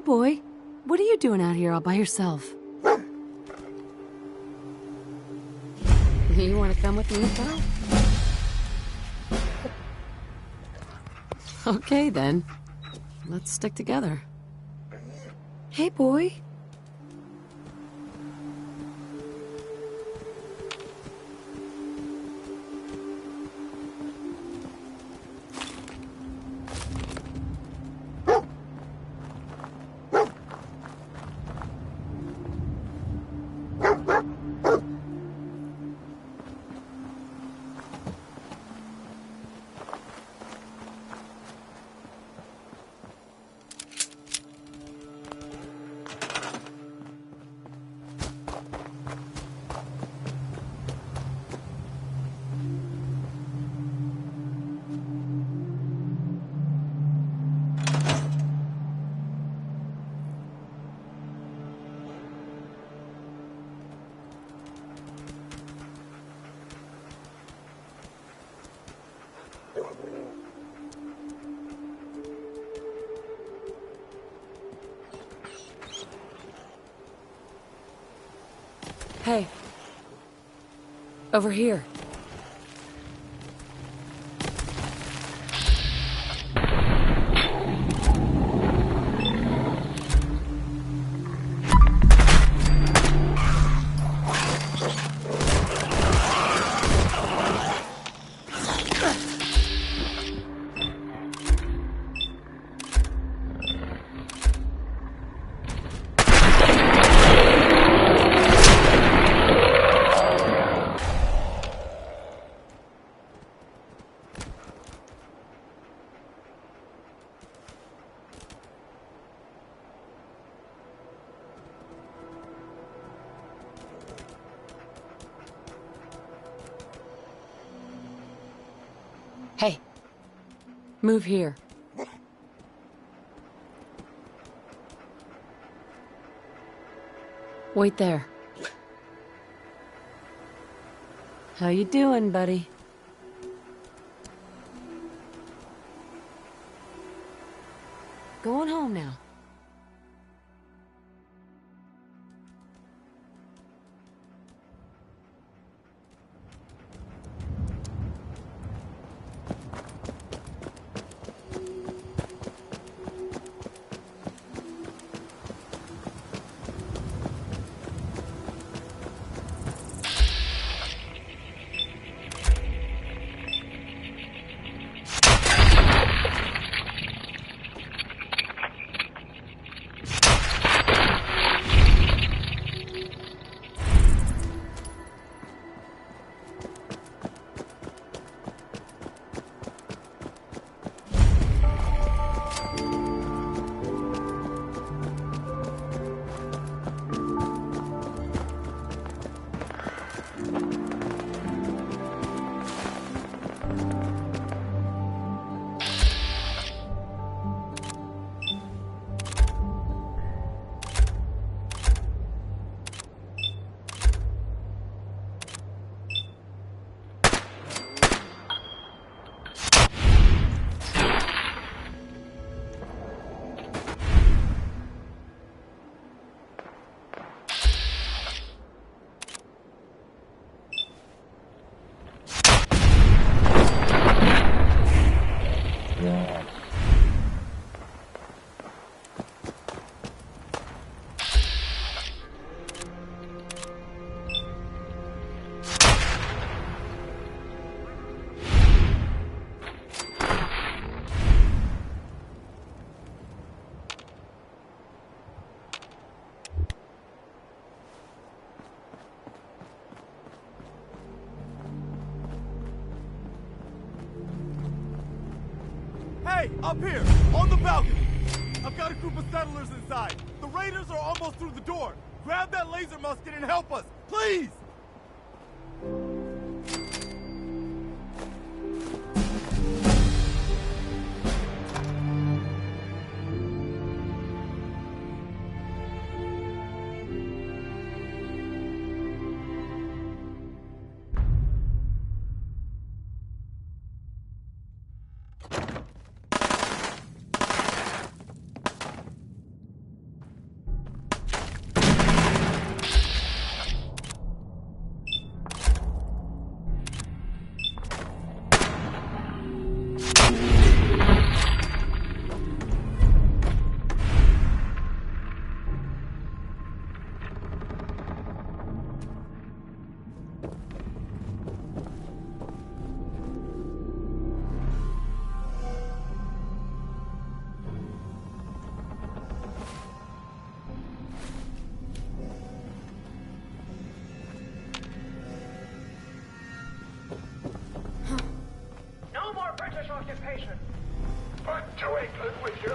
boy. What are you doing out here all by yourself? You want to come with me, pal? Okay, then. Let's stick together. Hey, boy. Hey. Over here. Hey. Move here. Wait there. How you doing, buddy? Going home now. Hey, up here, on the balcony. I've got a group of settlers inside. The raiders are almost through the door. Grab that laser musket and help us, please! occupation. But to England with you.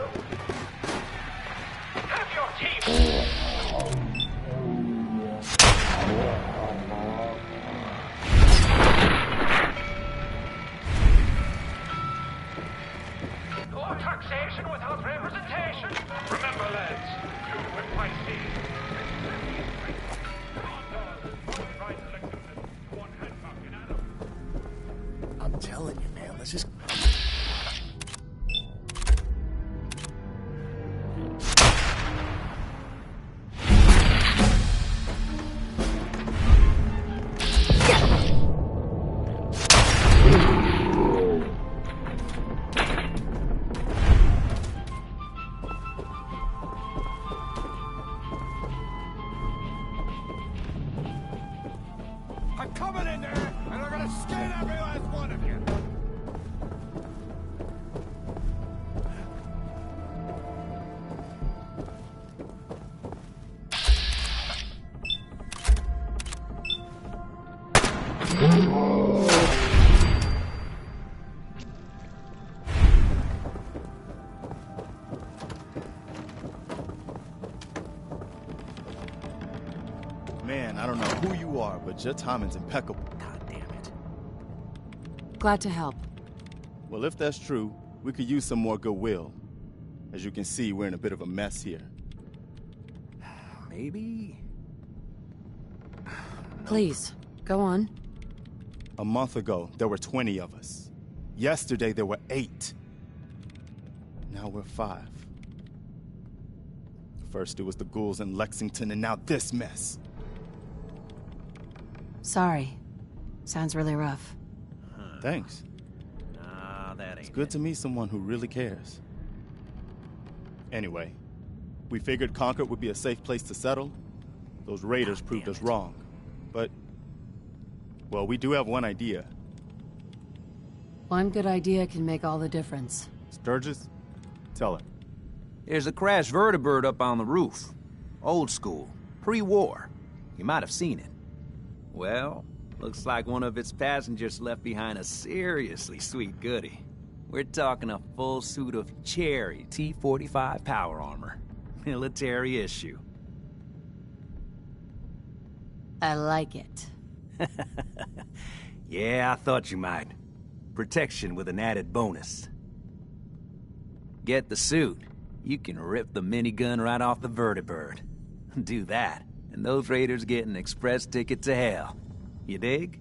Have your teeth. No taxation without representation. Remember, lads, blue and white seas. I'm telling you, man, let's just... I'm coming in there, and I'm gonna skin every last one of you! Man, I don't know who you are, but your timing's impeccable. God damn it. Glad to help. Well, if that's true, we could use some more goodwill. As you can see, we're in a bit of a mess here. Maybe? Please, go on. A month ago, there were 20 of us. Yesterday, there were 8. Now we're 5. First, it was the ghouls in Lexington, and now this mess. Sorry. Sounds really rough. Thanks. Nah, that ain't It's good to meet someone who really cares. Anyway, we figured Concord would be a safe place to settle. Those raiders proved us wrong. But, well, we do have one idea. One good idea can make all the difference. Sturgis, tell her. There's a crashed vertibird up on the roof. Old school. Pre-war. You might have seen it. Well, looks like one of its passengers left behind a seriously sweet goodie. We're talking a full suit of Cherry T-45 power armor. Military issue. I like it. Yeah, I thought you might. Protection with an added bonus. Get the suit. You can rip the minigun right off the vertibird. Do that, and those raiders get an express ticket to hell. You dig?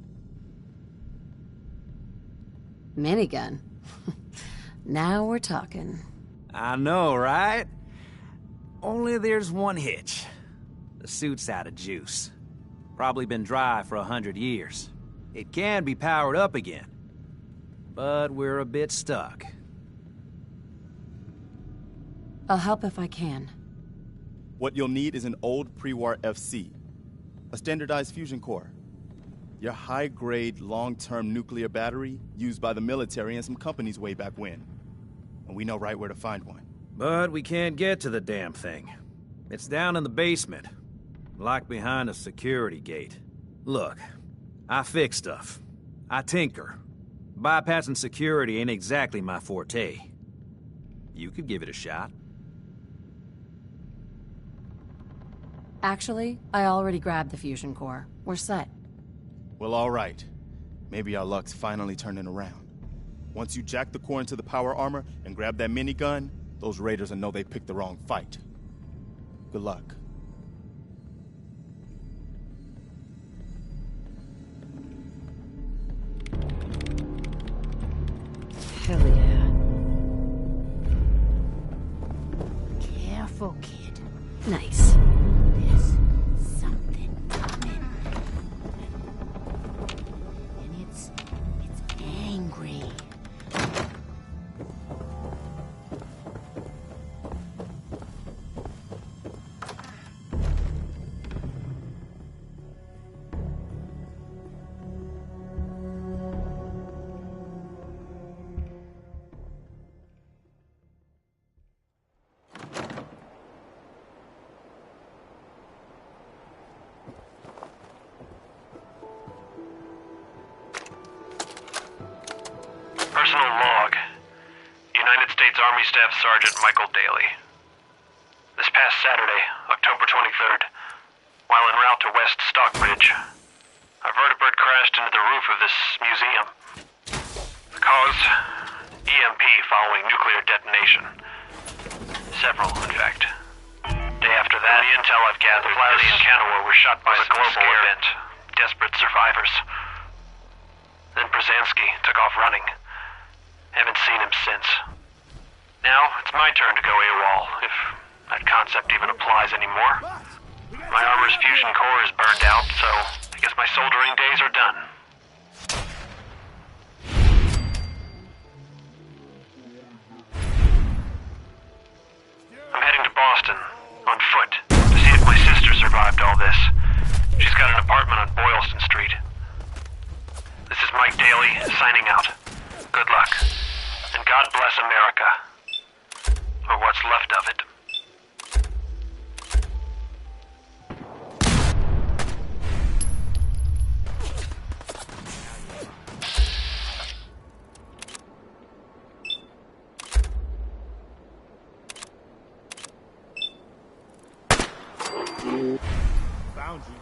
Minigun. Now we're talking. I know, right? Only there's one hitch. The suit's out of juice. Probably been dry for 100 years. It can be powered up again. But we're a bit stuck. I'll help if I can. What you'll need is an old pre-war FC, a standardized fusion core, your high-grade, long-term nuclear battery used by the military and some companies way back when. And we know right where to find one. But we can't get to the damn thing. It's down in the basement, locked behind a security gate. Look, I fix stuff. I tinker. Bypassing security ain't exactly my forte. You could give it a shot. Actually, I already grabbed the fusion core. We're set. Well, all right. Maybe our luck's finally turning around. Once you jack the core into the power armor and grab that minigun, those raiders will know they picked the wrong fight. Good luck. Hell yeah. Careful, kid. Nice. There's something coming. And it's angry. Personal log. United States Army Staff Sergeant Michael Daly. This past Saturday, October 23rd, while en route to West Stockbridge, a vertibird crashed into the roof of this museum. The cause? EMP following nuclear detonation. Several, in fact. Day after that, the intel I've gathered, Flaherty and Canower were shot by a global event. Desperate survivors. Then Brzezinski took off running. Haven't seen him since. Now, it's my turn to go AWOL, if that concept even applies anymore. My armor's fusion core is burned out, so I guess my soldering days are done. I'm heading to Boston, on foot, to see if my sister survived all this. She's got an apartment on Boylston Street. This is Mike Daly, signing out. Good luck. And God bless America. Or what's left of it. Found you.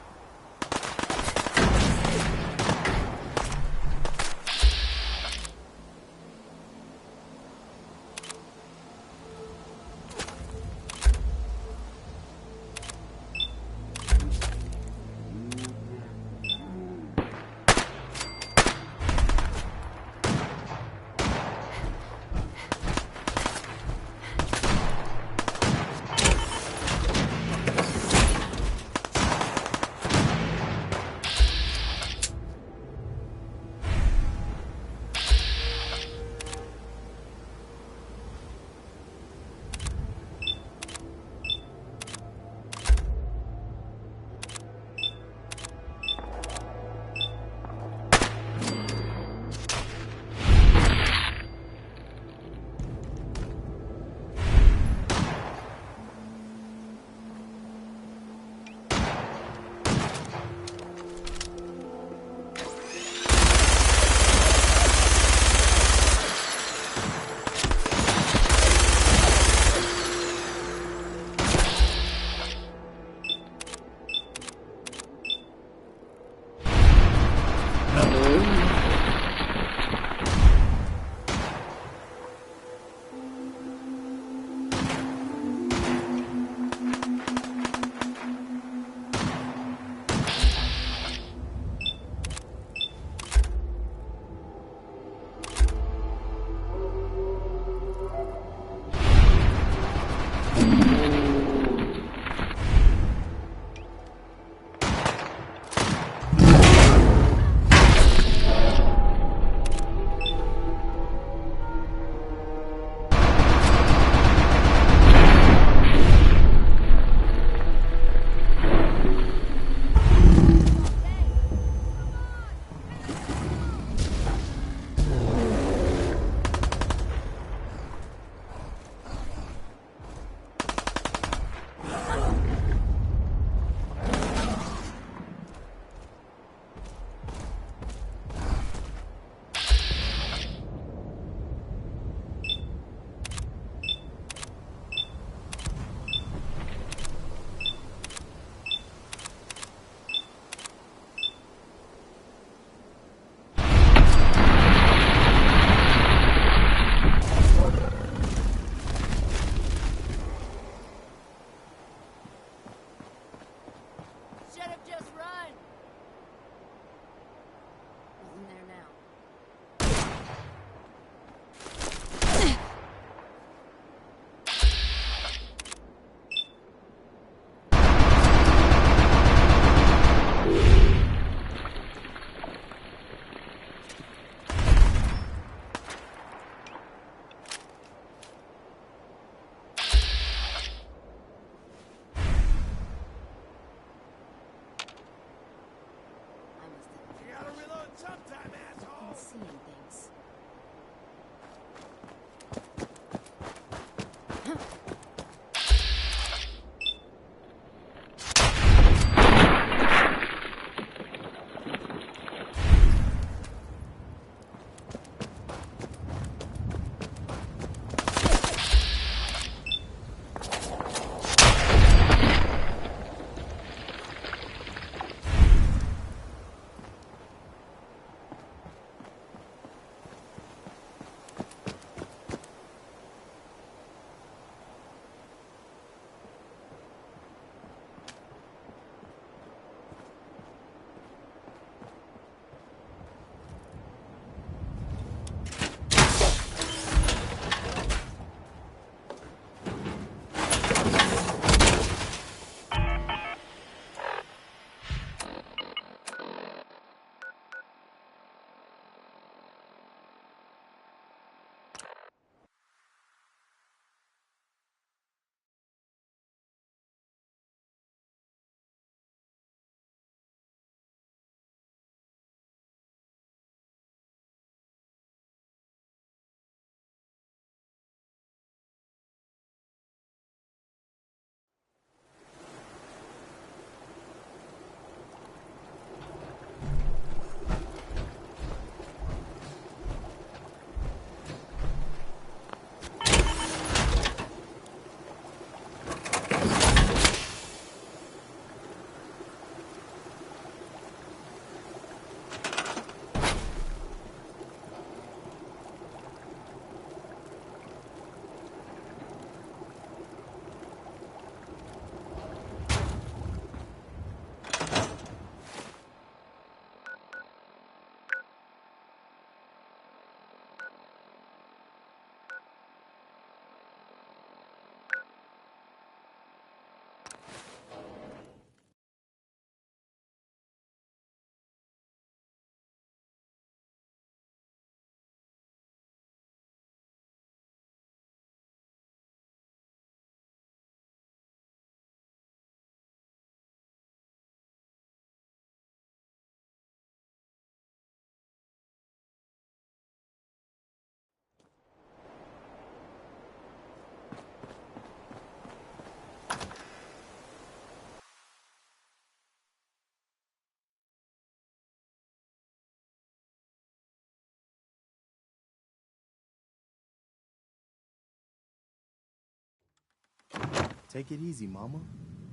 Take it easy, Mama.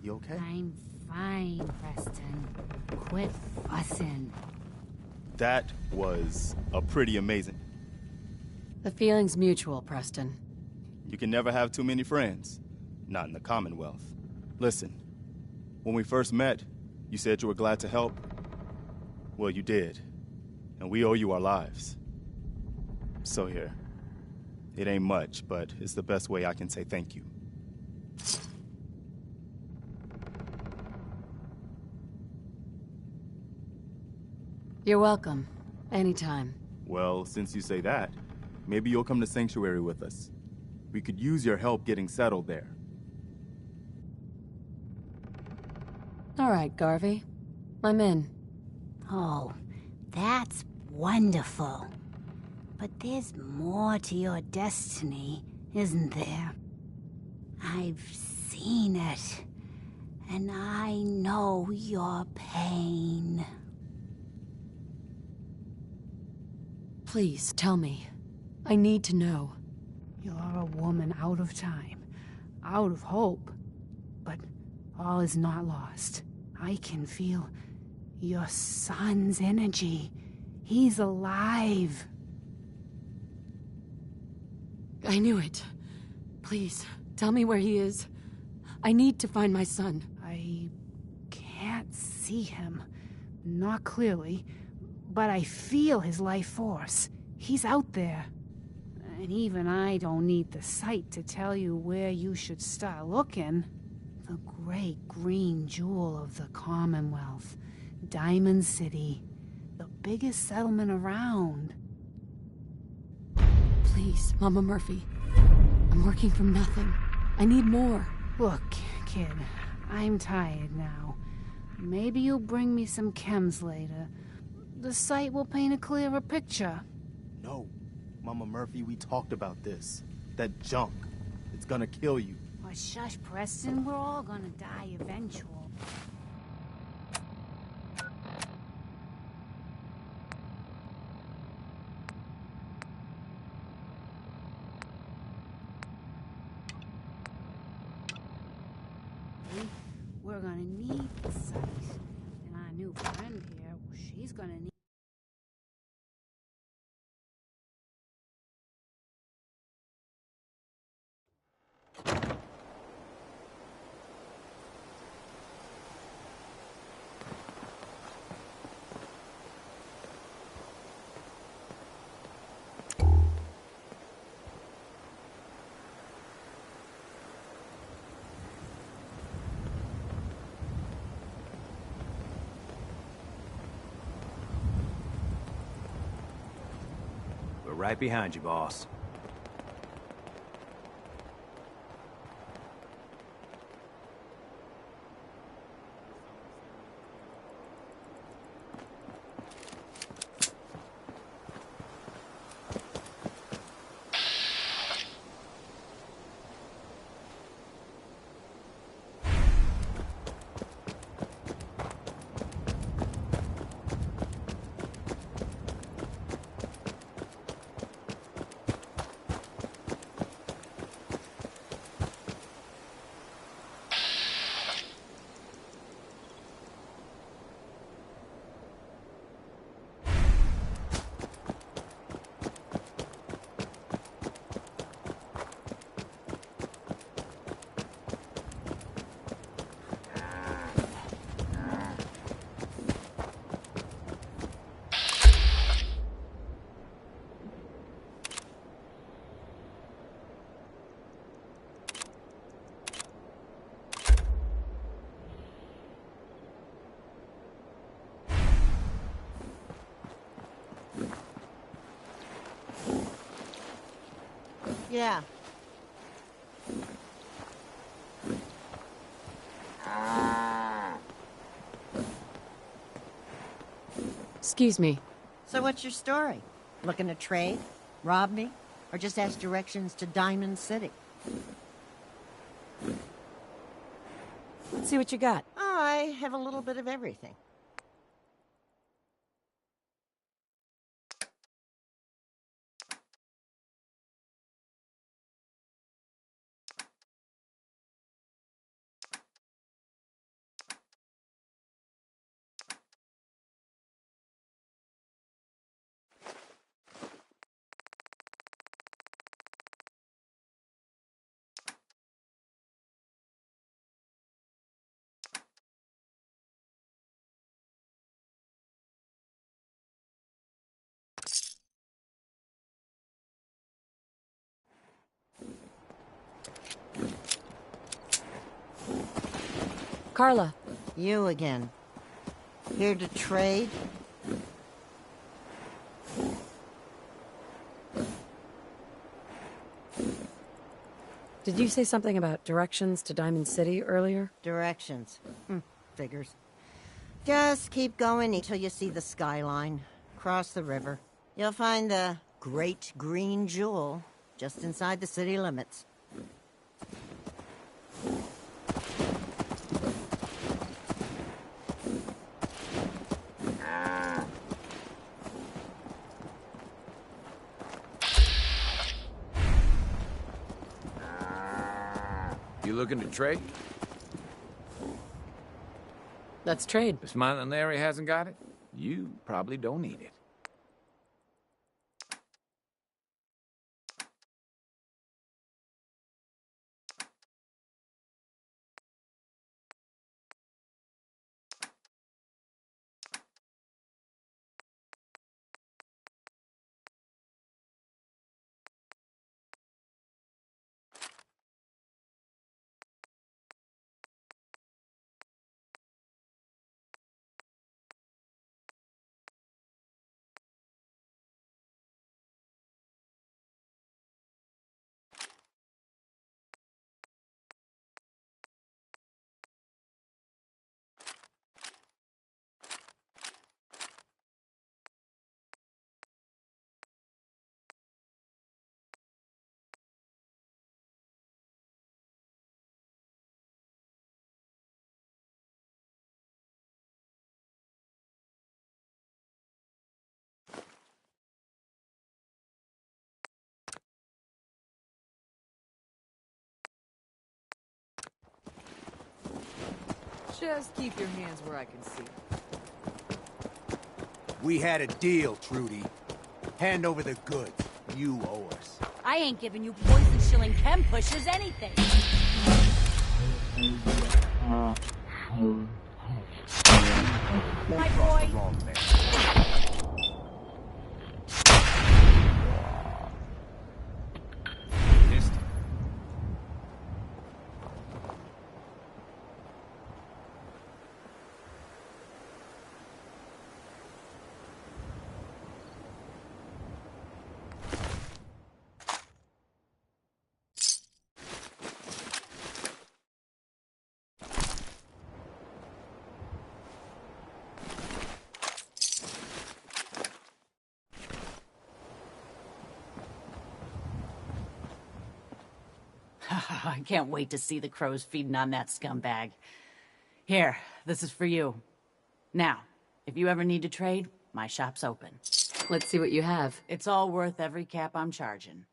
You okay? I'm fine, Preston. Quit fussing. That was a pretty amazing. The feeling's mutual, Preston. You can never have too many friends. Not in the Commonwealth. Listen, when we first met, you said you were glad to help. Well, you did. And we owe you our lives. So here. It ain't much, but it's the best way I can say thank you. You're welcome. Anytime. Well, since you say that, maybe you'll come to Sanctuary with us. We could use your help getting settled there. All right, Garvey. I'm in. Oh, that's wonderful. But there's more to your destiny, isn't there? I've seen it, and I know your pain. Please, tell me. I need to know. You're a woman out of time, out of hope. But all is not lost. I can feel your son's energy. He's alive. I knew it. Please, tell me where he is. I need to find my son. I can't see him. Not clearly. But I feel his life force. He's out there. And even I don't need the sight to tell you where you should start looking. The great green jewel of the Commonwealth. Diamond City. The biggest settlement around. Please, Mama Murphy. I'm working from nothing. I need more. Look, kid, I'm tired now. Maybe you'll bring me some chems later. The sight will paint a clearer picture. No. Mama Murphy, we talked about this. That junk. It's gonna kill you. Oh, shush, Preston. We're all gonna die eventually. We're gonna need the sight. And our new friend here, well, she's gonna need... We're right behind you, boss. Yeah. Excuse me. So what's your story? Looking to trade? Rob me? Or just ask directions to Diamond City? Let's see what you got. I have a little bit of everything. Carla. You again. Here to trade? Did you say something about directions to Diamond City earlier? Directions. Figures. Just keep going until you see the skyline. Cross the river. You'll find the Great Green Jewel just inside the city limits. You looking to trade? Let's trade. The smiling Larry hasn't got it? You probably don't need it. Just keep your hands where I can see. We had a deal, Trudy. Hand over the goods. You owe us. I ain't giving you poison shilling chem pushers anything. My boy. Wrong man. I can't wait to see the crows feeding on that scumbag. Here, this is for you. Now, if you ever need to trade, my shop's open. Let's see what you have. It's all worth every cap I'm charging.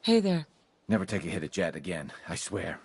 Hey there. Never take a hit at Jet again, I swear.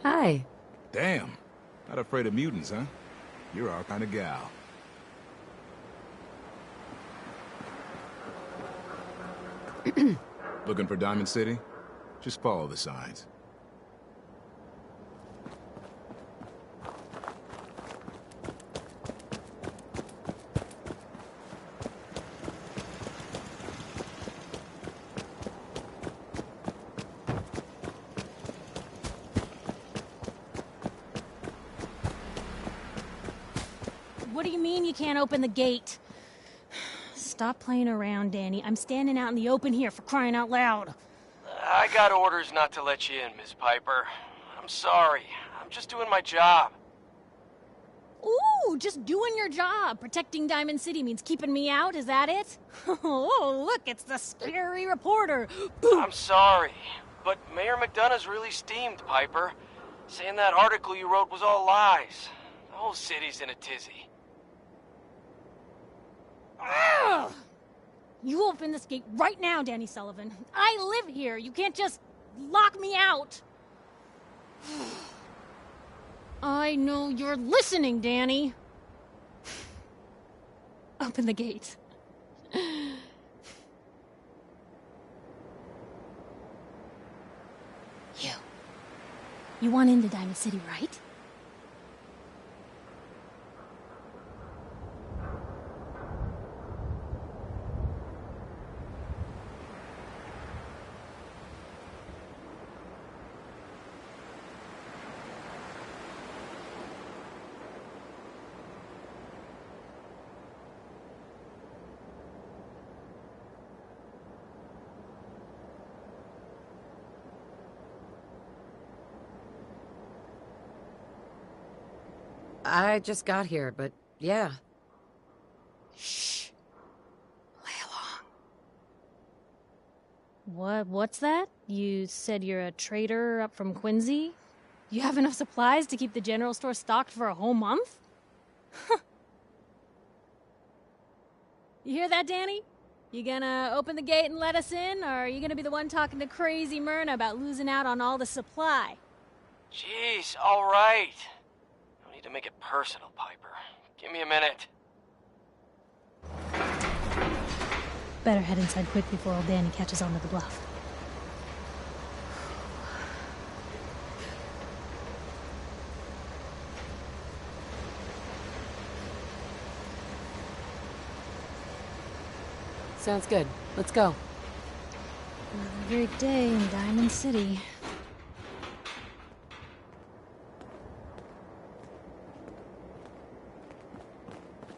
Hi. Damn. Not afraid of mutants, huh? You're our kind of gal. Looking for Diamond City? Just follow the signs. What do you mean you can't open the gate? Stop playing around, Danny. I'm standing out in the open here, for crying out loud. I got orders not to let you in, Miss Piper. I'm sorry. I'm just doing my job. Ooh, just doing your job. Protecting Diamond City means keeping me out, is that it? Oh, look, it's the scary reporter. I'm sorry, but Mayor McDonough's really steamed, Piper. Saying that article you wrote was all lies. The whole city's in a tizzy. Ugh! You open this gate right now, Danny Sullivan. I live here. You can't just lock me out. I know you're listening, Danny. Open the gate. You want into Diamond City, right? I just got here, but yeah. Shh. Play along. What's that? You said you're a trader up from Quincy? You have enough supplies to keep the general store stocked for a whole month? You hear that, Danny? You gonna open the gate and let us in, or are you gonna be the one talking to crazy Myrna about losing out on all the supply? Jeez, all right. No need to make it personal, Piper. Give me a minute. Better head inside quick before old Danny catches on to the bluff. Sounds good. Let's go. Another great day in Diamond City.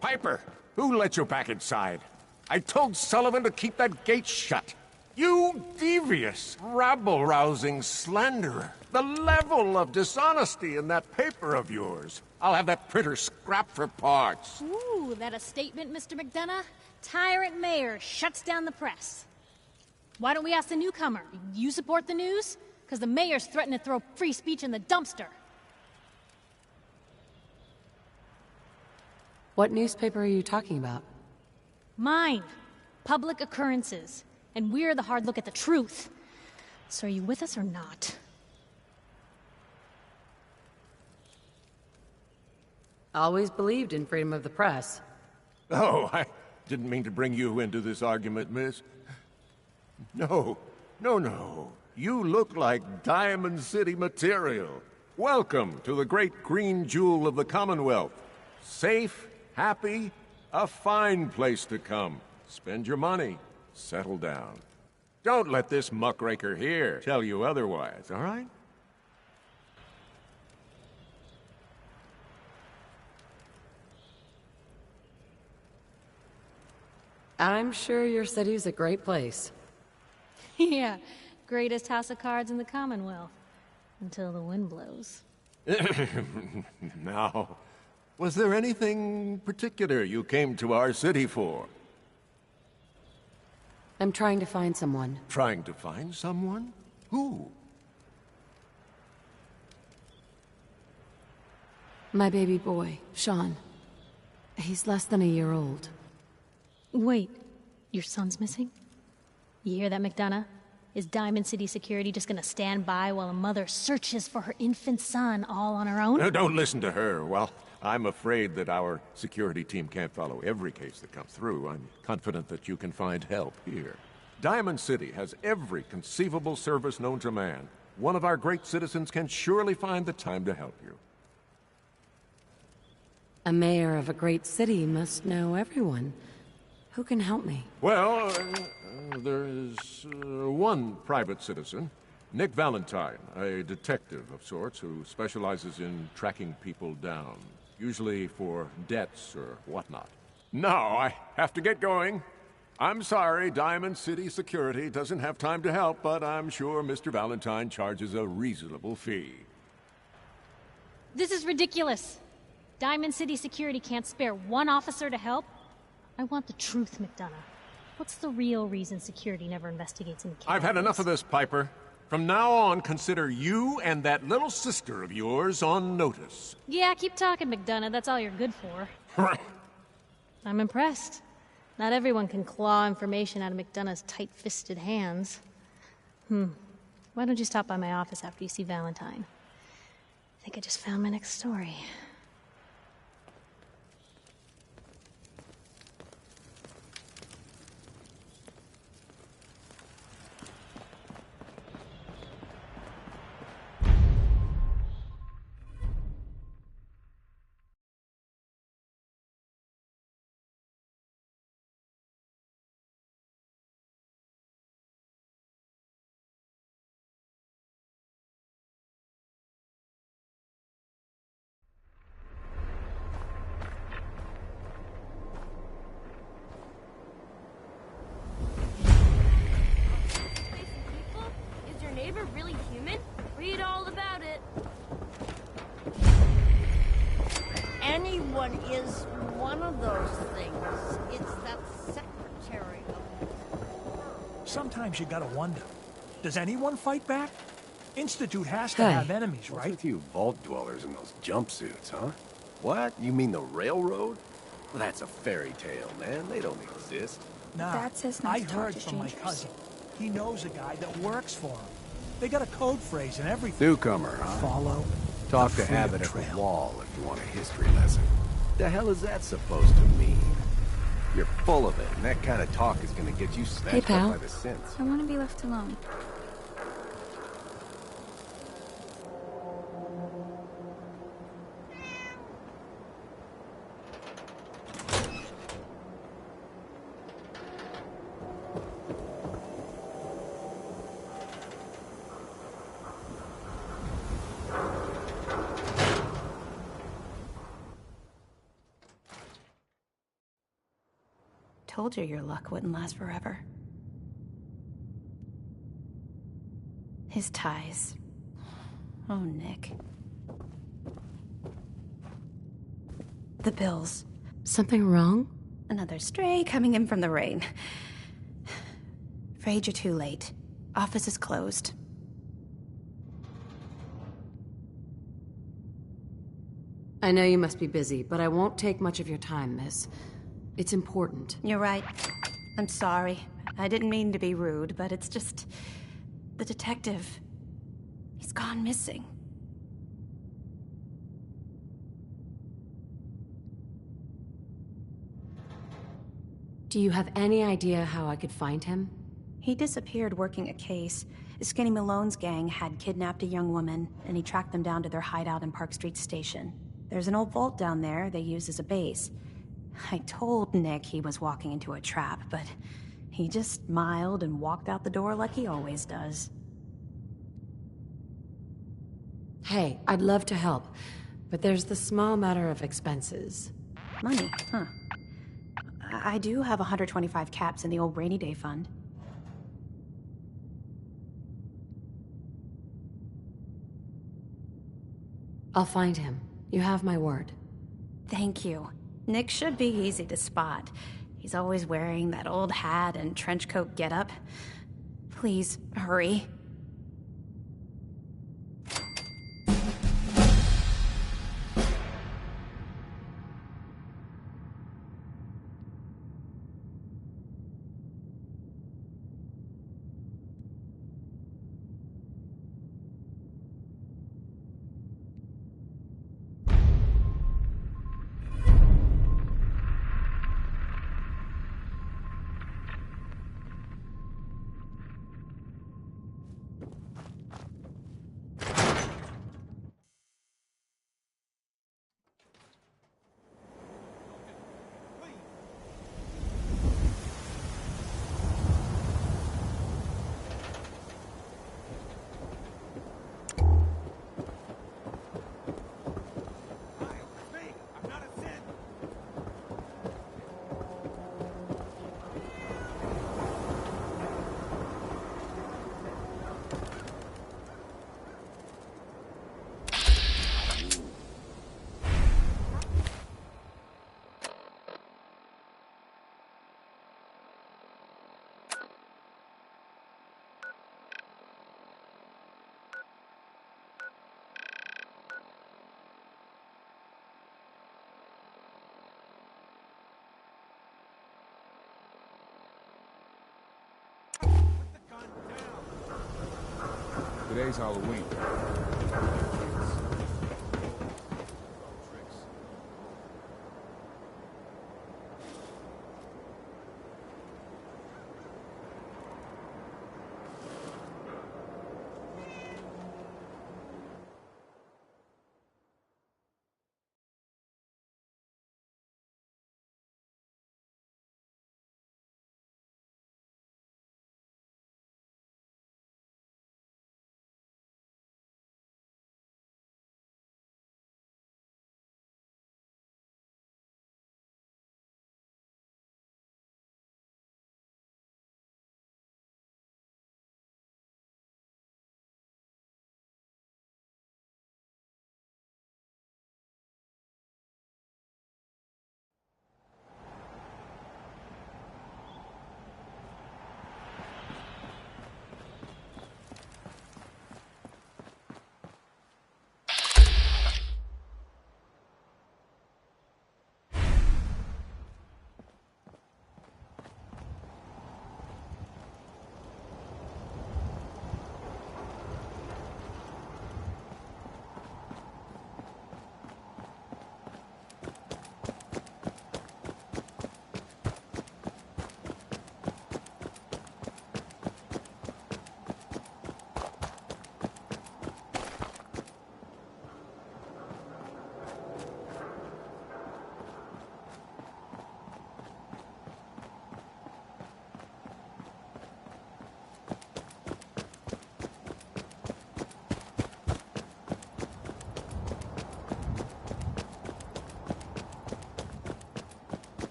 Piper, who let you back inside? I told Sullivan to keep that gate shut. You devious, rabble-rousing slanderer. The level of dishonesty in that paper of yours. I'll have that printer scrapped for parts. Ooh, that a statement, Mr. McDonough? Tyrant mayor shuts down the press. Why don't we ask the newcomer? You support the news? Because the mayor's threatened to throw free speech in the dumpster. What newspaper are you talking about? Mine. Public Occurrences. And we're the hard look at the truth. So are you with us or not? Always believed in freedom of the press. Oh, I didn't mean to bring you into this argument, miss. No. You look like Diamond City material. Welcome to the great green jewel of the Commonwealth. Safe, happy, a fine place to come. Spend your money. Settle down. Don't let this muckraker here tell you otherwise, all right? I'm sure your city's a great place. Yeah, greatest house of cards in the Commonwealth. Until the wind blows. Now, was there anything particular you came to our city for? I'm trying to find someone. Trying to find someone? Who? My baby boy, Sean. He's less than a year old. Wait, your son's missing? You hear that, McDonough? Is Diamond City Security just gonna stand by while a mother searches for her infant son all on her own? No, don't listen to her. Well, I'm afraid that our security team can't follow every case that comes through. I'm confident that you can find help here. Diamond City has every conceivable service known to man. One of our great citizens can surely find the time to help you. A mayor of a great city must know everyone. Who can help me? Well, there is one private citizen, Nick Valentine, a detective of sorts who specializes in tracking people down, usually for debts or whatnot. Now, I have to get going. I'm sorry, Diamond City Security doesn't have time to help, but I'm sure Mr. Valentine charges a reasonable fee. This is ridiculous. Diamond City Security can't spare one officer to help? I want the truth, McDonough. What's the real reason security never investigates any cases? I've had enough of this, Piper. From now on, consider you and that little sister of yours on notice. Yeah, keep talking, McDonough. That's all you're good for. I'm impressed. Not everyone can claw information out of McDonough's tight-fisted hands. Why don't you stop by my office after you see Valentine? I think I just found my next story. Is your neighbor really human? Read all about it. Anyone is one of those things. It's that secretary. Sometimes you gotta wonder, does anyone fight back? Institute has to have enemies, right? What's with you vault dwellers in those jumpsuits, huh? What? You mean the railroad? Well, that's a fairy tale, man. They don't exist. Nah, Dad says not I to talk heard to from my strangers. cousin. He knows a guy that works for him. They got a code phrase and everything. Newcomer, huh? Follow. Talk the to freedom Abbott at trail. the wall if you want a history lesson. The hell is that supposed to mean? You're full of it, and that kind of talk is gonna get you snatched pal. up by the sense. I want to be left alone. Told you your luck wouldn't last forever. His ties. Oh, Nick. The bills. Something wrong? Another stray coming in from the rain. Afraid you're too late. Office is closed. I know you must be busy, but I won't take much of your time, miss. It's important. You're right. I'm sorry. I didn't mean to be rude, but it's just... the detective. He's gone missing. Do you have any idea how I could find him? He disappeared working a case. Skinny Malone's gang had kidnapped a young woman, and he tracked them down to their hideout in Park Street Station. There's an old vault down there they use as a base. I told Nick he was walking into a trap, but he just smiled and walked out the door like he always does. Hey, I'd love to help, but there's the small matter of expenses. Money, huh? I do have 125 caps in the old rainy day fund. I'll find him. You have my word. Thank you. Nick should be easy to spot. He's always wearing that old hat and trench coat getup. Please, hurry. Today's Halloween.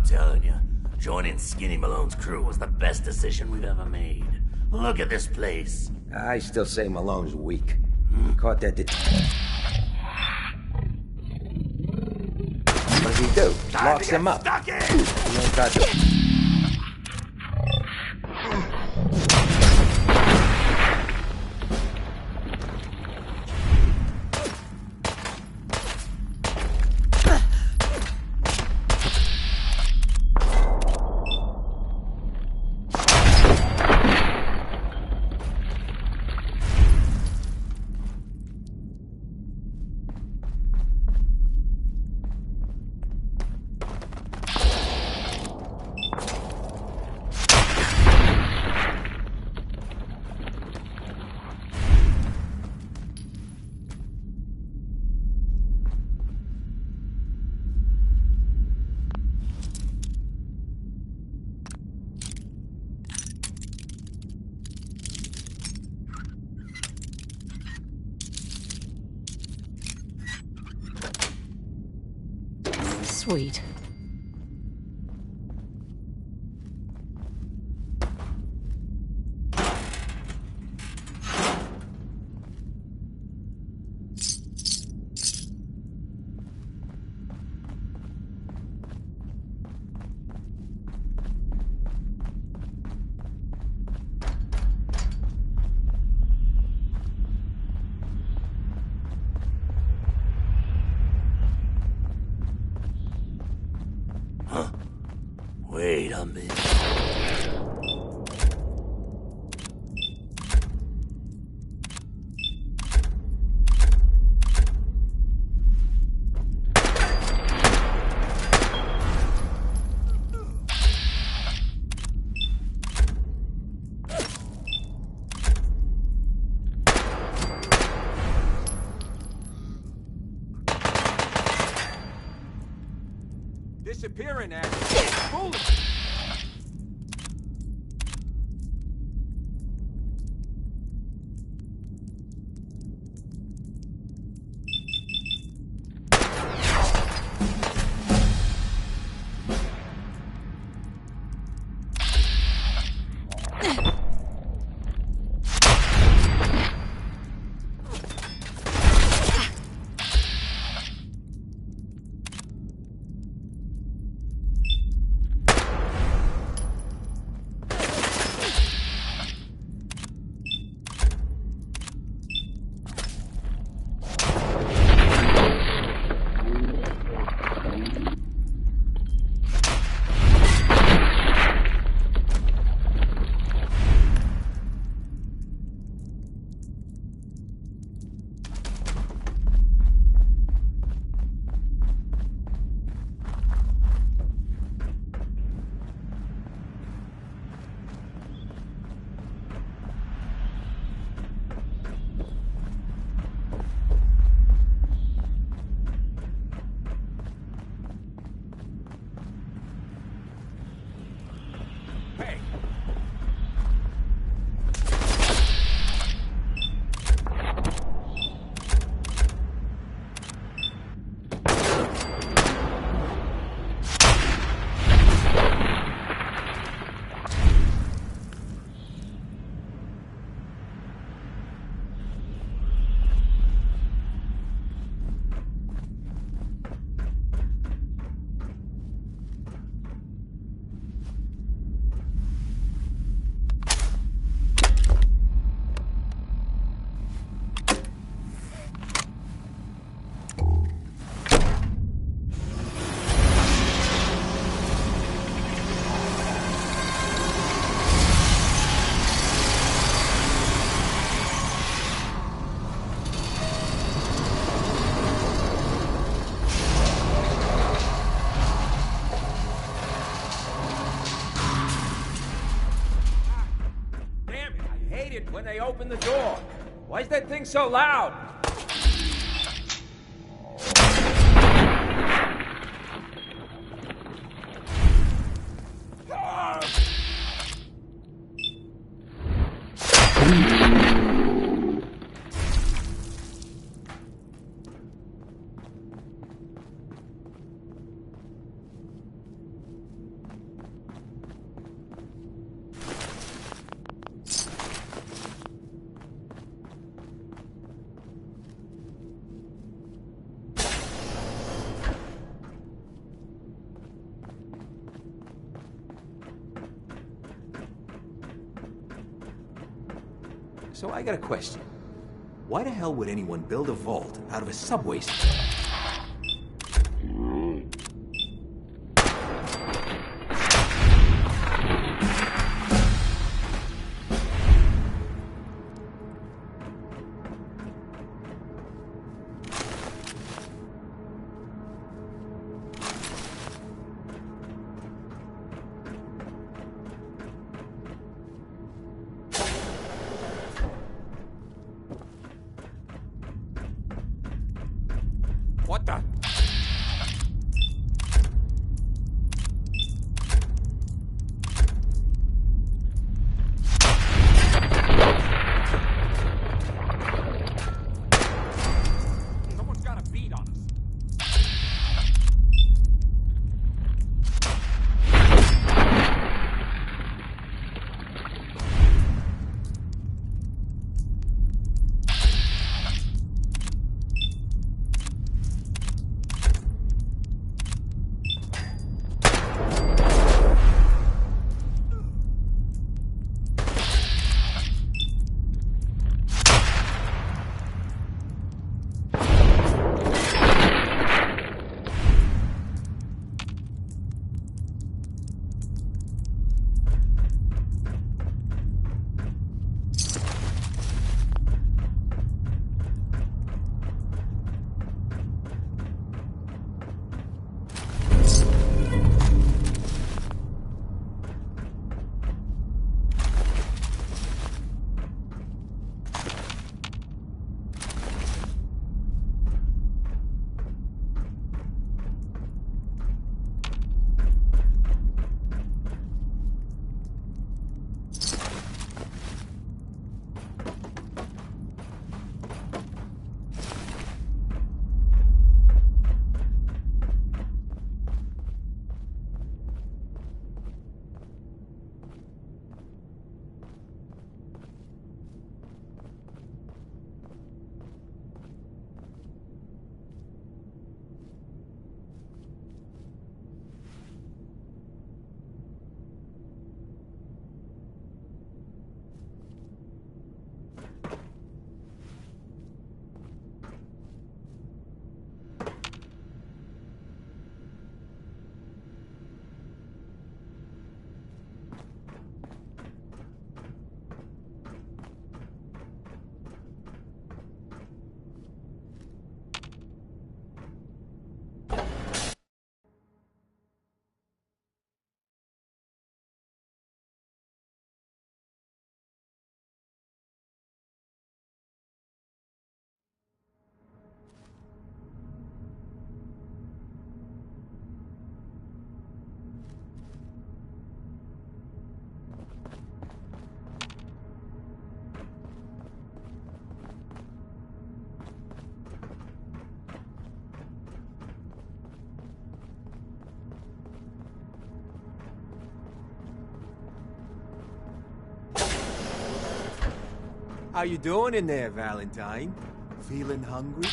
telling you, joining Skinny Malone's crew was the best decision we've ever made. Look at this place. I still say Malone's weak. Caught that What does he do? Locks him up. He ain't got the... Sweet. Wait a minute. Disappearing act. Bullet. When they open the door. Why is that thing so loud? So I got a question. Why the hell would anyone build a vault out of a subway station? What the? Someone's got a beat on us. How you doing in there, Valentine? Feeling hungry?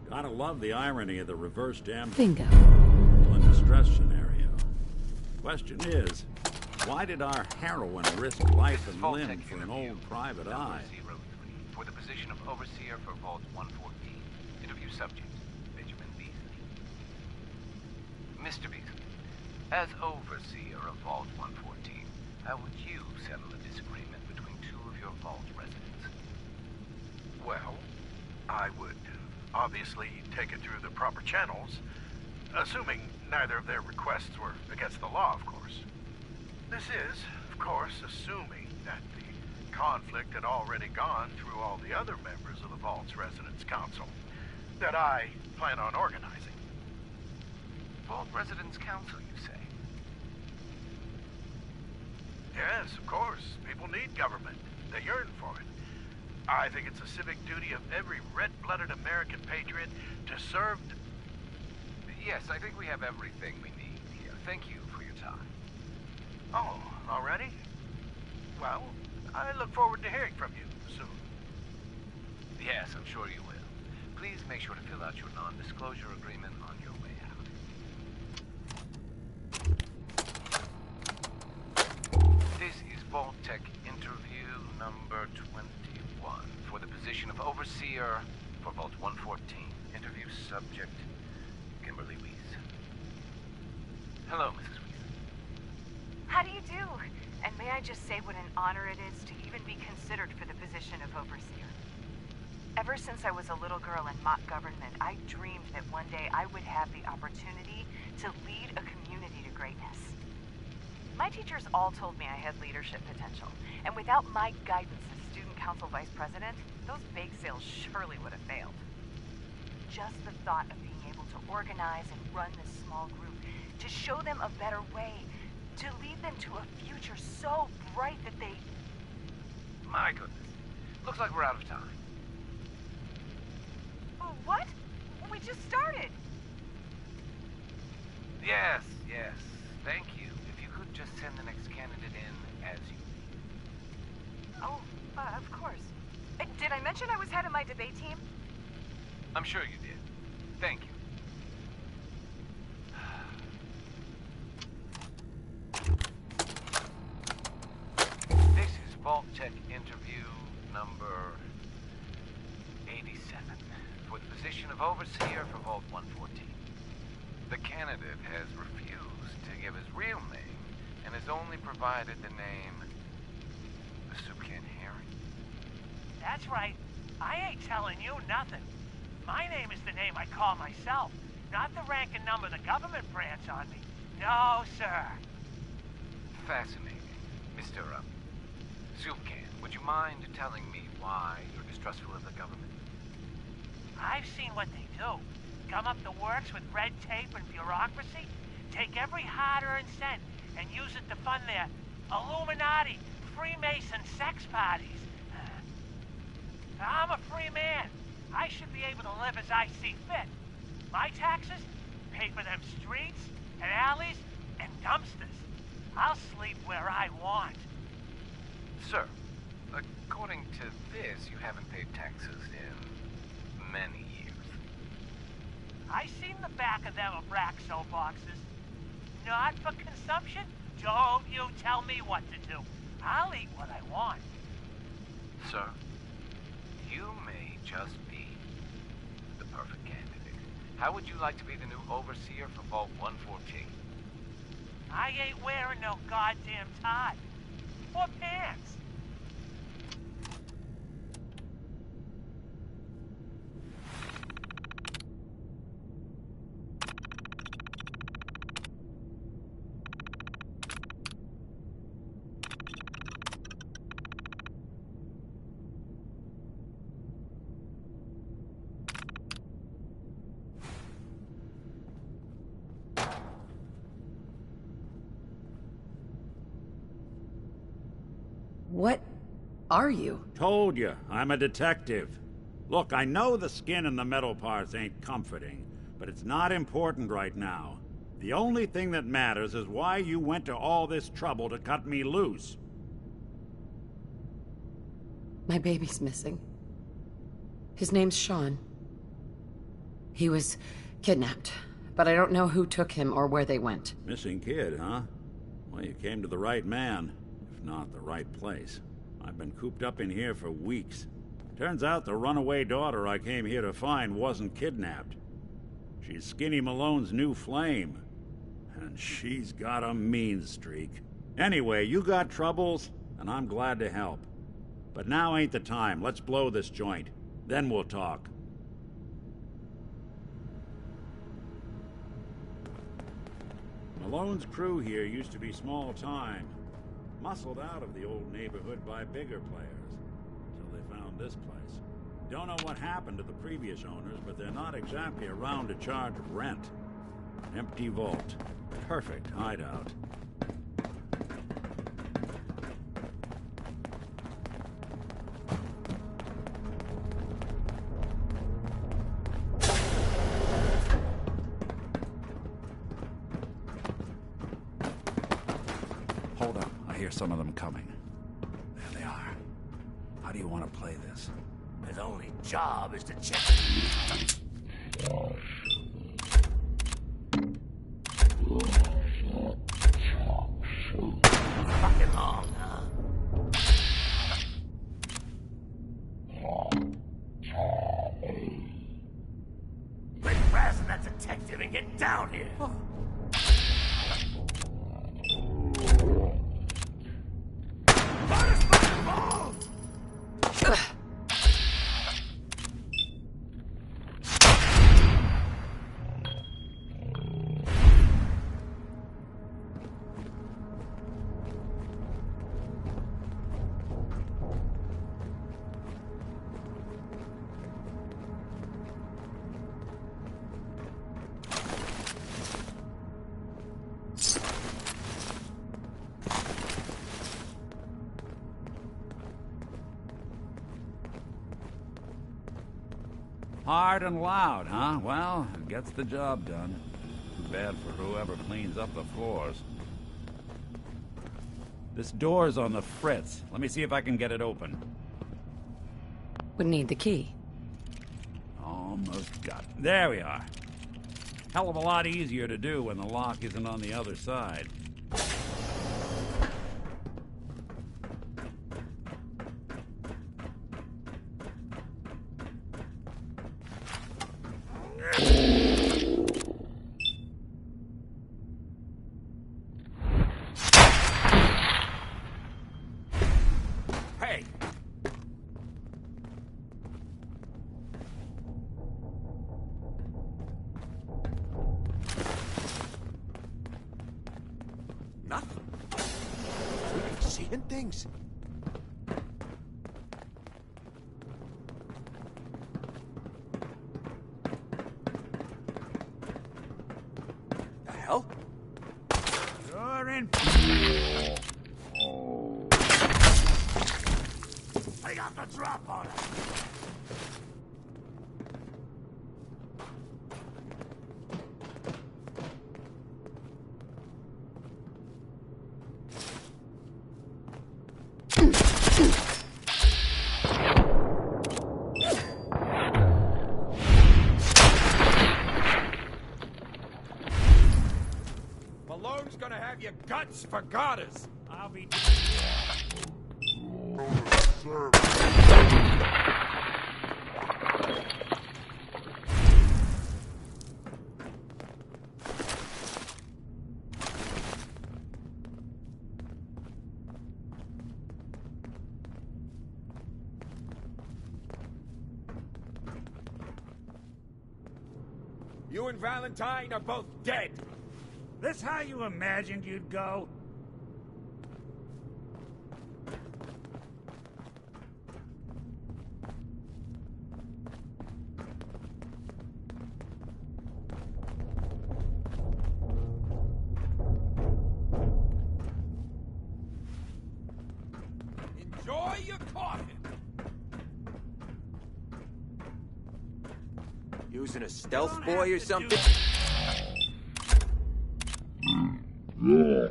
Gotta love the irony of the reverse damn Bingo. in the stress scenario. Question is, why did our heroine risk life and limb for an old private eye? For the position of overseer for Vault 114. Interview subject, Benjamin Beasley. Mr. Beasley, as overseer of Vault 114, how would you settle a disagreement between two of your Vault residents? Well, I would obviously take it through the proper channels, assuming neither of their requests were against the law, of course. This is, of course, assuming that the conflict had already gone through all the other members of the Vault's Residence Council that I plan on organizing. Vault Residence Council, you say? Yes, of course. People need government. They yearn for it. I think it's a civic duty of every red-blooded American patriot to serve... Yes, I think we have everything we need here. Thank you for your time. Oh, already? Well, I look forward to hearing from you soon. Yes, I'm sure you will. Please make sure to fill out your non-disclosure agreement on your way out. This is Vault-Tec interview number 21 for the position of Overseer for Vault 114. Interview subject, Kimberly Weiss. Hello, Mrs. Weiss. How do you do? And may I just say what an honor it is to even be considered for the position of Overseer. Ever since I was a little girl in mock government, I dreamed that one day I would have the opportunity to lead a community to greatness. My teachers all told me I had leadership potential, and without my guidance as student council vice president, those bake sales surely would have failed. Just the thought of being able to organize and run this small group, to show them a better way, to lead them to a future so bright that they... My goodness. Looks like we're out of time. What? We just started. Yes. Thank you. If you could just send the next candidate in as you leave. Oh, of course. Did I mention I was head of my debate team? I'm sure you did. Thank you. This is Vault-Tec interview number 87 for the position of Overseer for Vault 114. The candidate has refused to give his real name and has only provided the name Soup Can Harry. That's right. I ain't telling you nothing. My name is the name I call myself, not the rank and number the government brants on me. No, sir. Fascinating. Mr. Soup Can, would you mind telling me why you're distrustful of the government? I've seen what they do. Come up the works with red tape and bureaucracy, take every hard-earned cent and use it to fund their Illuminati, Freemason sex parties. I'm a free man. I should be able to live as I see fit. My taxes pay for them streets and alleys and dumpsters. I'll sleep where I want. Sir, according to this, you haven't paid taxes in many years. I seen the back of them Abraxo boxes. Not for consumption? Don't you tell me what to do. I'll eat what I want. Sir, you may just be the perfect candidate. How would you like to be the new Overseer for Vault 114? I ain't wearing no goddamn tie. Or pants. What are you? Told you, I'm a detective. Look, I know the skin and the metal parts ain't comforting, but it's not important right now. The only thing that matters is why you went to all this trouble to cut me loose. My baby's missing. His name's Sean. He was kidnapped, but I don't know who took him or where they went. Missing kid, huh? Well, you came to the right man, if not the right place. I've been cooped up in here for weeks. Turns out the runaway daughter I came here to find wasn't kidnapped. She's Skinny Malone's new flame. And she's got a mean streak. Anyway, you got troubles, and I'm glad to help. But now ain't the time. Let's blow this joint. Then we'll talk. Malone's crew here used to be small time. Muscled out of the old neighborhood by bigger players. Until they found this place. Don't know what happened to the previous owners, but they're not exactly around to charge rent. Empty vault. Perfect hideout. Hold up. I hear some of them coming. There they are. How do you want to play this? His only job is to check. Fucking long, huh? Quit harassing that detective and get down here. Hard and loud, huh? Well, it gets the job done. Too bad for whoever cleans up the floors. This door's on the fritz. Let me see if I can get it open. Would need the key. Almost got it. There we are. Hell of a lot easier to do when the lock isn't on the other side. Hey! Nothing. Freaking seeing things. The hell? You're in. I got the drop on it. Malone's gonna have your guts for garters. I'll be... You and Valentine are both dead. This how you imagined you'd go? Enjoy your coffin. Using a stealth boy or something? Who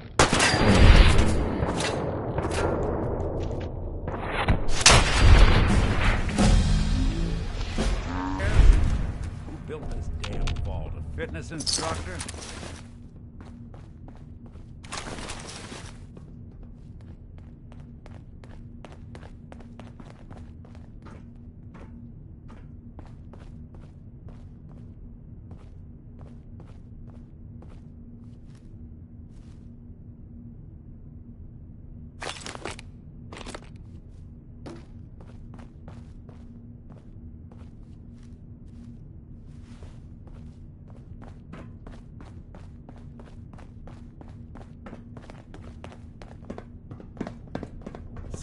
built this damn vault? A fitness instructor?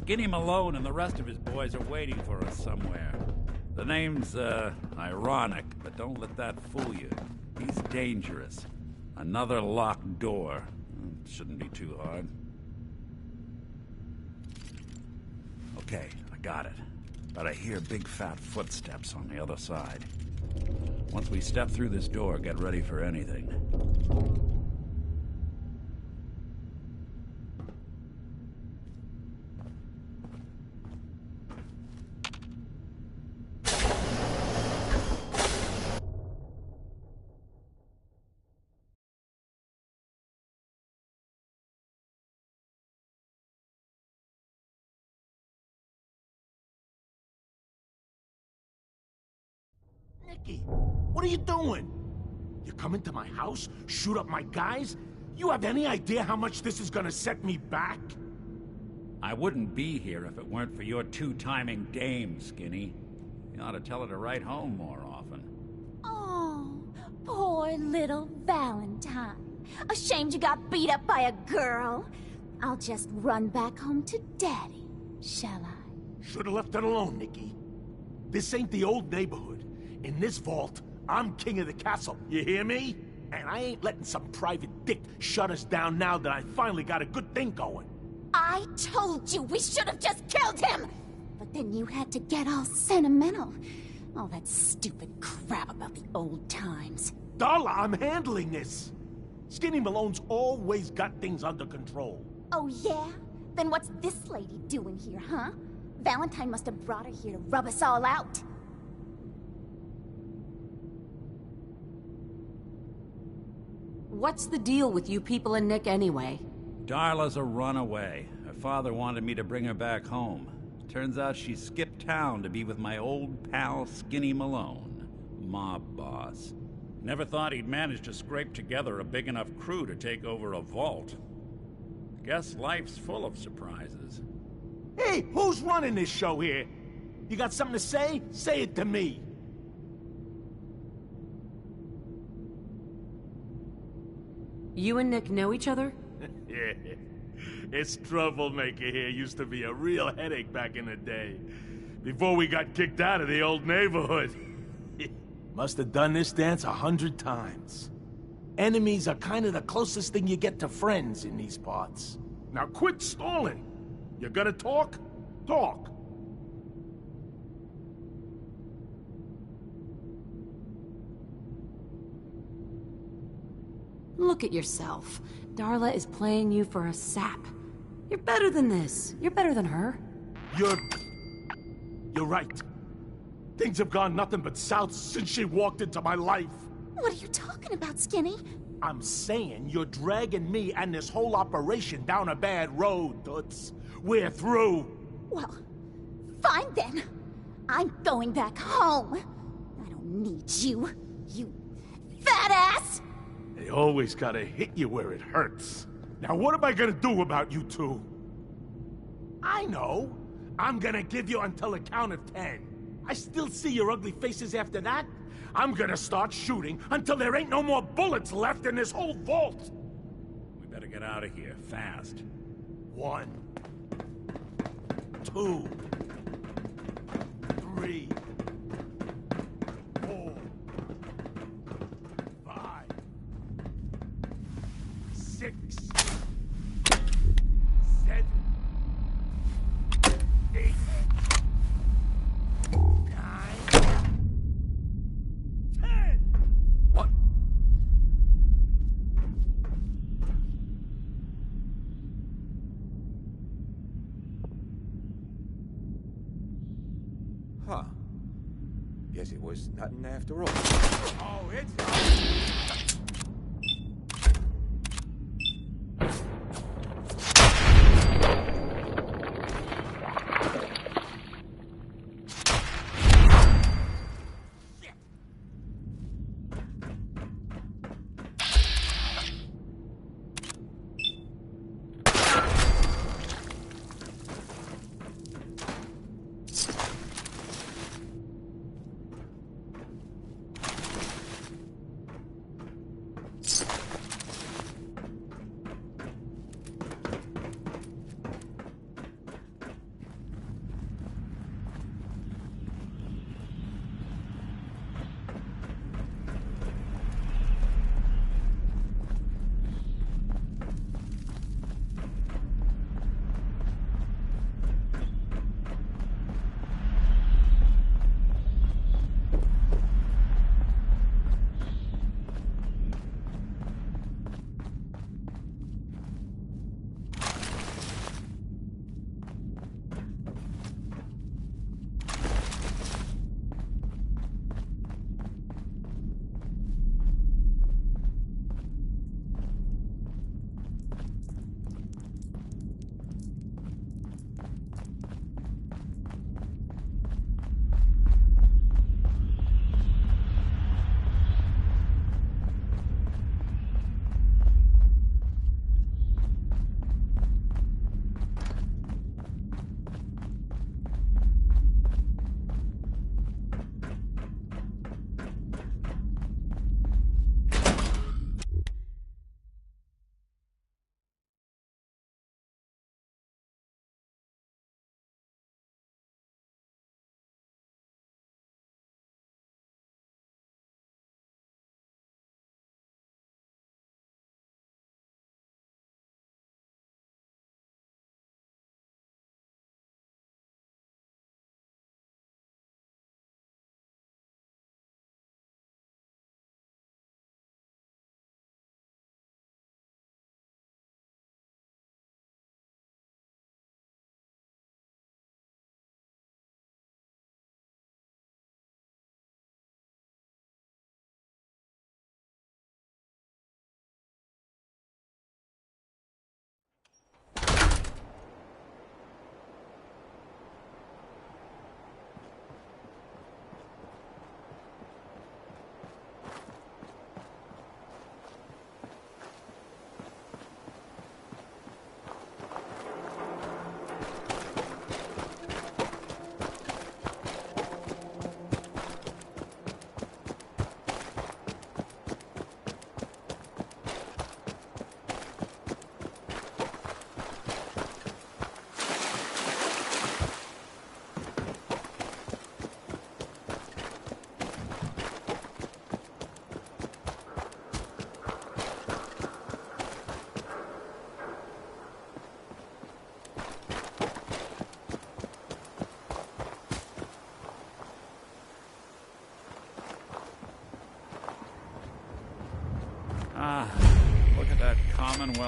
Skinny Malone and the rest of his boys are waiting for us somewhere. The name's, ironic, but don't let that fool you. He's dangerous. Another locked door. Shouldn't be too hard. Okay, I got it. But I hear big fat footsteps on the other side. Once we step through this door, get ready for anything. Nicky, what are you doing? You come into my house, shoot up my guys? You have any idea how much this is gonna set me back? I wouldn't be here if it weren't for your two-timing dame, Skinny. You ought to tell her to write home more often. Oh, poor little Valentine. Ashamed you got beat up by a girl? I'll just run back home to Daddy, shall I? Should've left it alone, Nicky. This ain't the old neighborhood. In this vault, I'm king of the castle, you hear me? And I ain't letting some private dick shut us down now that I finally got a good thing going. I told you we should have just killed him! But then you had to get all sentimental. All that stupid crap about the old times. Darla, I'm handling this. Skinny Malone's always got things under control. Oh yeah? Then what's this lady doing here, huh? Valentine must have brought her here to rub us all out. What's the deal with you people and Nick anyway? Darla's a runaway. Her father wanted me to bring her back home. Turns out she skipped town to be with my old pal Skinny Malone, mob boss. Never thought he'd manage to scrape together a big enough crew to take over a vault. Guess life's full of surprises. Hey, who's running this show here? You got something to say? Say it to me. You and Nick know each other? Yeah. This troublemaker here used to be a real headache back in the day. Before we got kicked out of the old neighborhood. Must have done this dance 100 times. Enemies are kind of the closest thing you get to friends in these parts. Now quit stalling. You gotta talk? Talk. Look at yourself. Darla is playing you for a sap. You're better than this. You're better than her. You're right. Things have gone nothing but south since she walked into my life. What are you talking about, Skinny? I'm saying you're dragging me and this whole operation down a bad road, Toots. We're through. Well, fine then. I'm going back home. I don't need you, you fat ass! They always gotta hit you where it hurts. Now what am I gonna do about you two? I know. I'm gonna give you until the count of 10. I still see your ugly faces after that. I'm gonna start shooting until there ain't no more bullets left in this whole vault. We better get out of here, fast. 1, 2, 3, 4, 5, 6, 7, 8, 9, 10. What? Huh. Guess it was nothing after all. Oh, it's...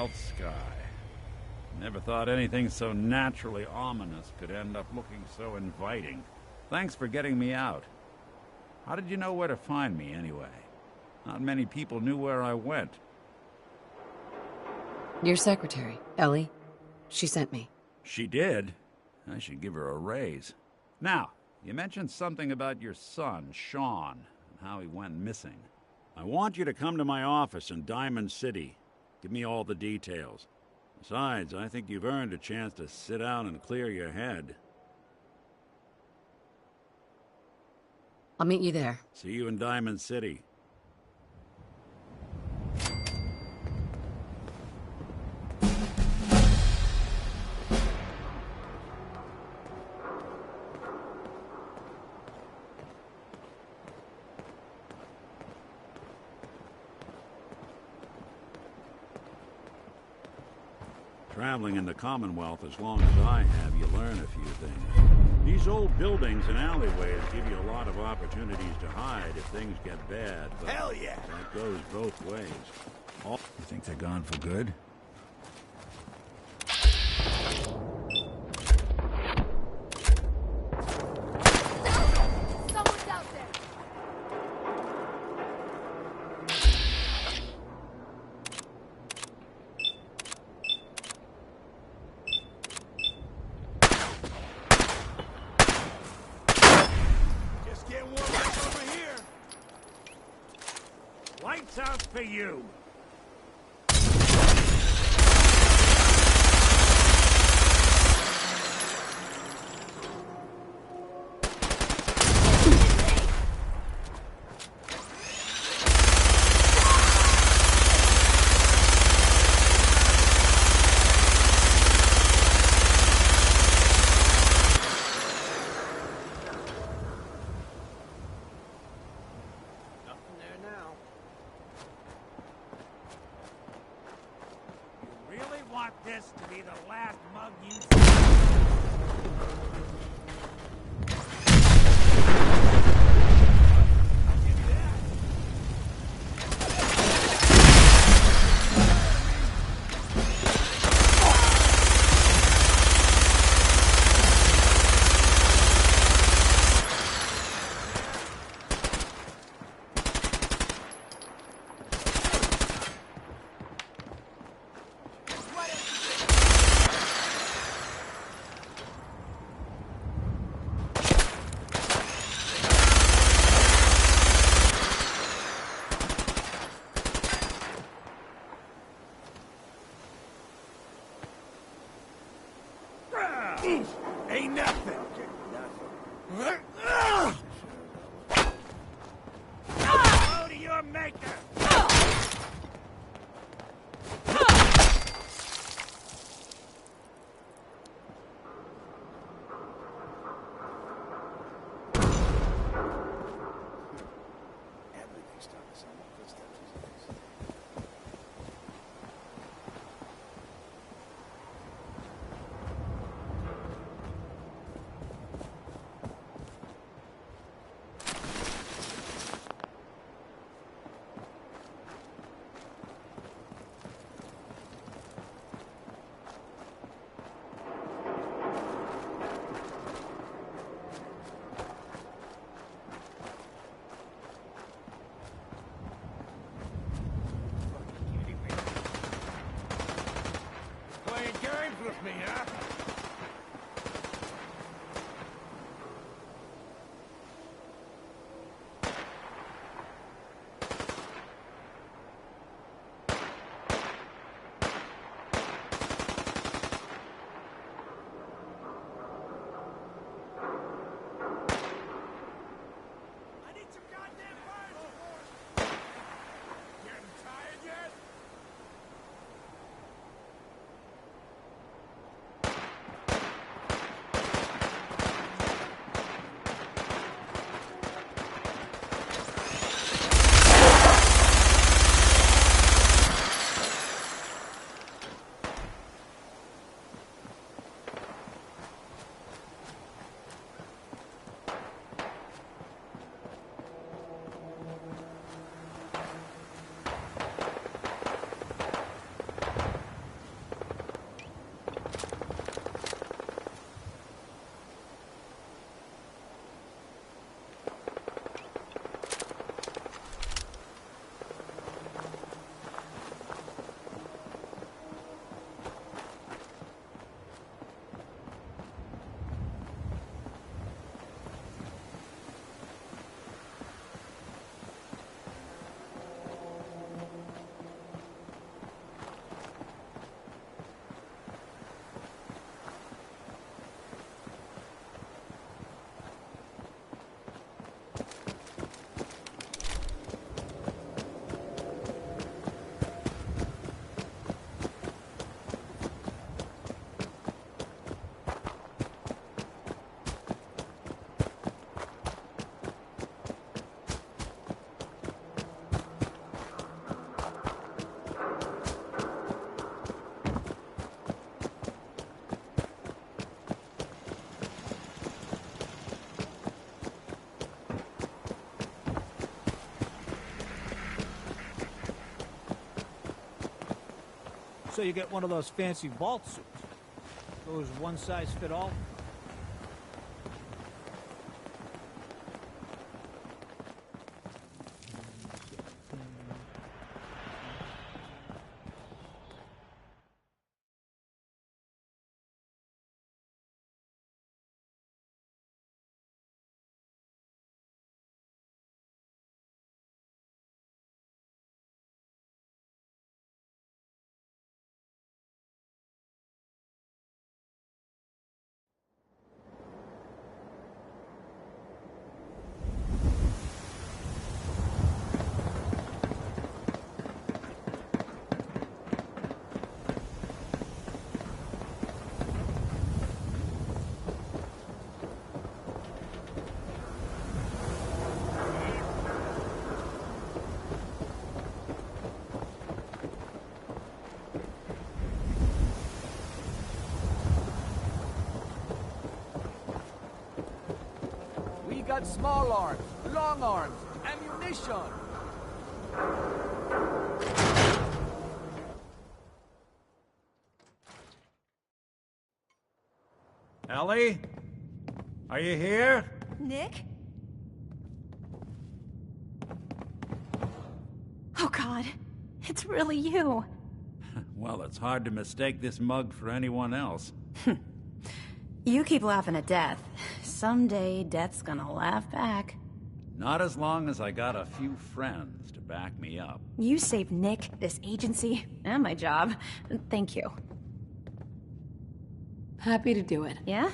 south sky. Never thought anything so naturally ominous could end up looking so inviting. Thanks for getting me out. How did you know where to find me, anyway? Not many people knew where I went. Your secretary, Ellie. She sent me. She did? I should give her a raise. Now, you mentioned something about your son, Sean, and how he went missing. I want you to come to my office in Diamond City. Give me all the details. Besides, I think you've earned a chance to sit down and clear your head. I'll meet you there. See you in Diamond City. Traveling in the Commonwealth as long as I have, you learn a few things. These old buildings and alleyways give you a lot of opportunities to hide if things get bad. But hell yeah! That goes both ways. You think they're gone for good? Someone's out there! Lights out for you! This to be the last mug you Ain't nothing. Go to your maker! So you get one of those fancy vault suits. Goes one size fit all. Got small arms, long arms, ammunition. Ellie? Are you here? Nick? Oh God, it's really you. Well, it's hard to mistake this mug for anyone else. You keep laughing at death. Someday, death's gonna laugh back. Not as long as I got a few friends to back me up. You saved Nick, this agency, and my job. Thank you. Happy to do it. Yeah?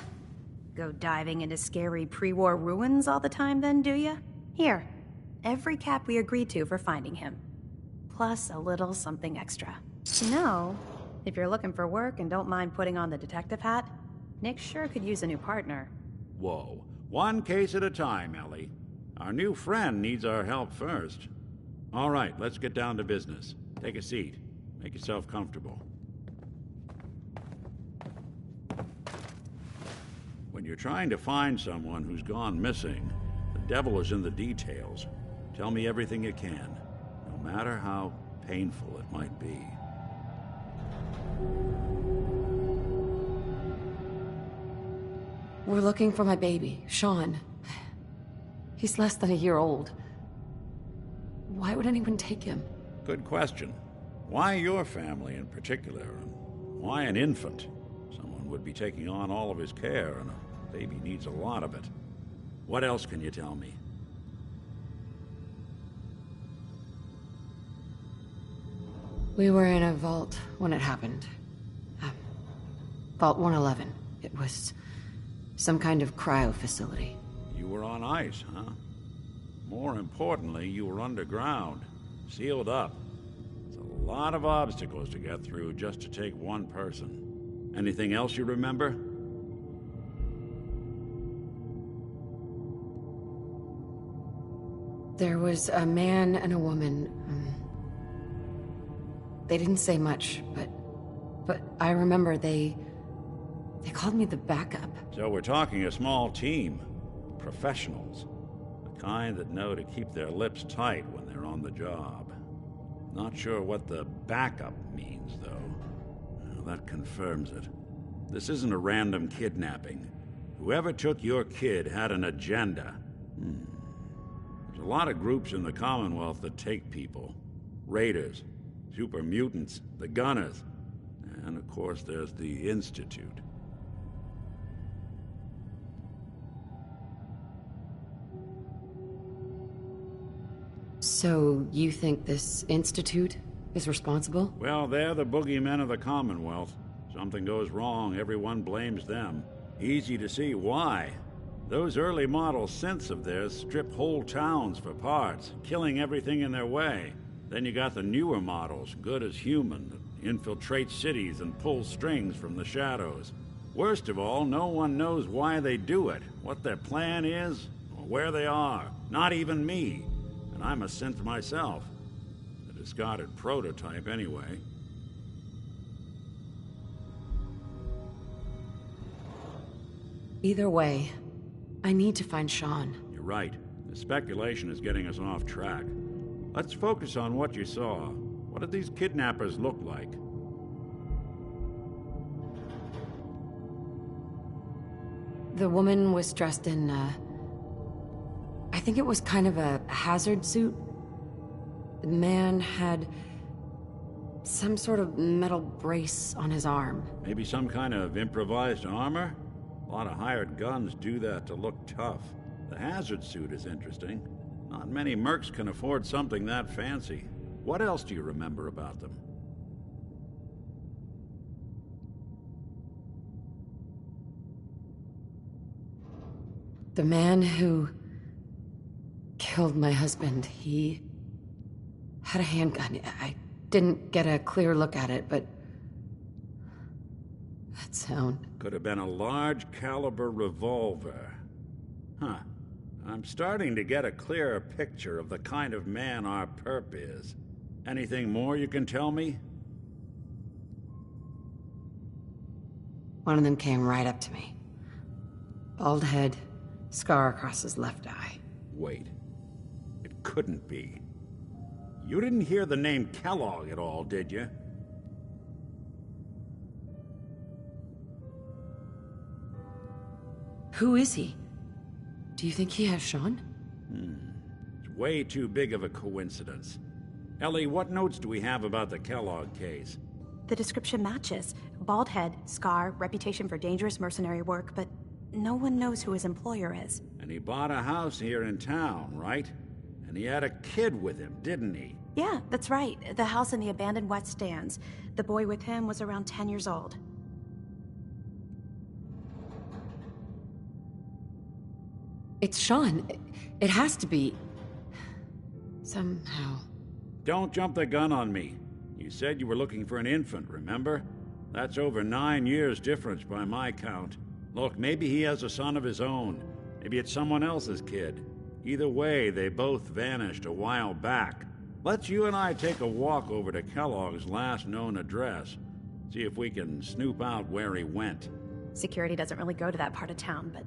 Go diving into scary pre-war ruins all the time then, do ya? Here, every cap we agreed to for finding him. Plus a little something extra. You know, if you're looking for work and don't mind putting on the detective hat, Nick sure could use a new partner. Whoa. One case at a time, Ellie. Our new friend needs our help first. All right, let's get down to business. Take a seat. Make yourself comfortable. When you're trying to find someone who's gone missing, the devil is in the details. Tell me everything you can, no matter how painful it might be. We're looking for my baby, Sean. He's less than a year old. Why would anyone take him? Good question. Why your family in particular? And why an infant? Someone would be taking on all of his care, and a baby needs a lot of it. What else can you tell me? We were in a vault when it happened. Vault 111. It was some kind of cryo facility. You were on ice, huh? More importantly, you were underground, sealed up. It's a lot of obstacles to get through just to take one person. Anything else you remember? There was a man and a woman. They didn't say much, but I remember they called me the backup. So we're talking a small team. Professionals. The kind that know to keep their lips tight when they're on the job. Not sure what the backup means, though. Well, that confirms it. This isn't a random kidnapping. Whoever took your kid had an agenda. There's a lot of groups in the Commonwealth that take people. Raiders, super mutants, the Gunners, and of course there's the Institute. So, you think this Institute is responsible? Well, they're the boogeymen of the Commonwealth. Something goes wrong, everyone blames them. Easy to see why. Those early model synths of theirs strip whole towns for parts, killing everything in their way. Then you got the newer models, good as human, that infiltrate cities and pull strings from the shadows. Worst of all, no one knows why they do it, what their plan is, or where they are. Not even me. And I'm a synth myself. A discarded prototype, anyway. Either way, I need to find Sean. You're right. The speculation is getting us off track. Let's focus on what you saw. What did these kidnappers look like? The woman was dressed in, I think it was kind of a hazard suit. The man had some sort of metal brace on his arm. Maybe some kind of improvised armor? A lot of hired guns do that to look tough. The hazard suit is interesting. Not many mercs can afford something that fancy. What else do you remember about them? The man who killed my husband, he had a handgun. I didn't get a clear look at it, but that sound. Could have been a large caliber revolver. Huh. I'm starting to get a clearer picture of the kind of man our perp is. Anything more you can tell me? One of them came right up to me. Bald head, scar across his left eye. Wait. It couldn't be. You didn't hear the name Kellogg at all, did you? Who is he? Do you think he has Sean? It's way too big of a coincidence. Ellie, what notes do we have about the Kellogg case? The description matches. Bald head, scar, reputation for dangerous mercenary work, but no one knows who his employer is. And he bought a house here in town, right? And he had a kid with him, didn't he? Yeah, that's right. The house in the abandoned West Stands. The boy with him was around 10 years old. It's Sean. It has to be. Somehow. Don't jump the gun on me. You said you were looking for an infant, remember? That's over 9 years difference by my count. Look, maybe he has a son of his own. Maybe it's someone else's kid. Either way, they both vanished a while back. Let's you and I take a walk over to Kellogg's last known address. See if we can snoop out where he went. Security doesn't really go to that part of town, but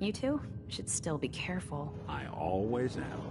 you two should still be careful. I always am.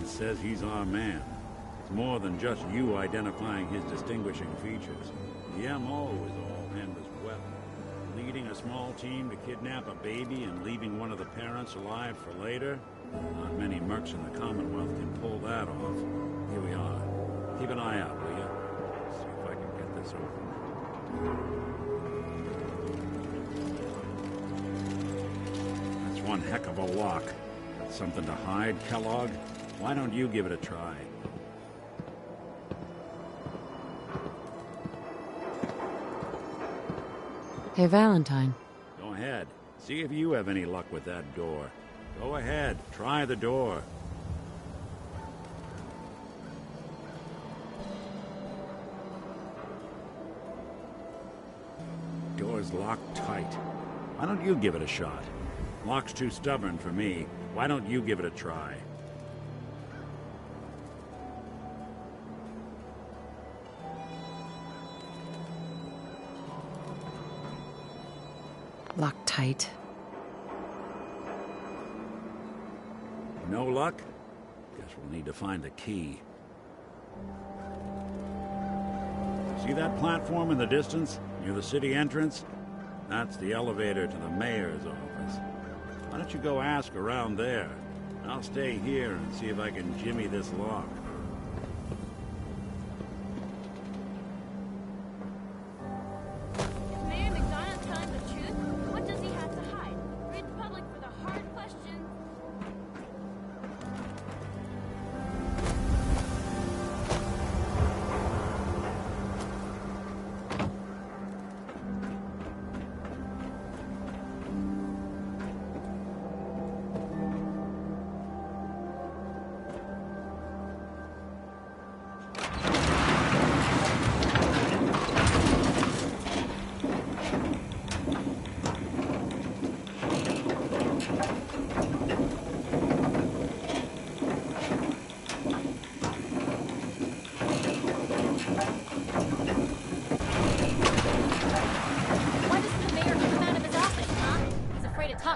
Says he's our man. It's more than just you identifying his distinguishing features. The MO is all him as well. Leading a small team to kidnap a baby and leaving one of the parents alive for later? Not many mercs in the Commonwealth can pull that off. Here we are. Keep an eye out, will you? See if I can get this open. That's one heck of a lock. Got something to hide, Kellogg? Why don't you give it a try? Hey, Valentine. Go ahead. See if you have any luck with that door. Go ahead. Try the door. Door's locked tight. Why don't you give it a shot? Lock's too stubborn for me. Why don't you give it a try? Locked tight. No luck? Guess we'll need to find the key. See that platform in the distance, near the city entrance? That's the elevator to the mayor's office. Why don't you go ask around there? I'll stay here and see if I can jimmy this lock.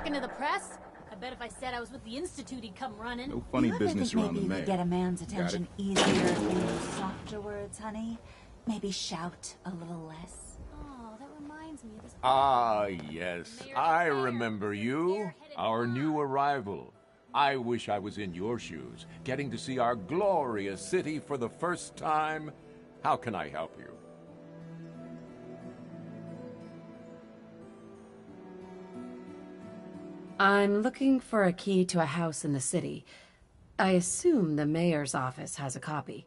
talking to the press? I bet if I said I was with the Institute, he'd come running. No funny business around the Maybe you mayor. could get a man's attention easier if you used softer words, honey. Maybe shout a little less. Oh, that reminds me of this. Ah, yes. I remember you. Our new arrival. I wish I was in your shoes, getting to see our glorious city for the first time. How can I help you? I'm looking for a key to a house in the city. I assume the mayor's office has a copy.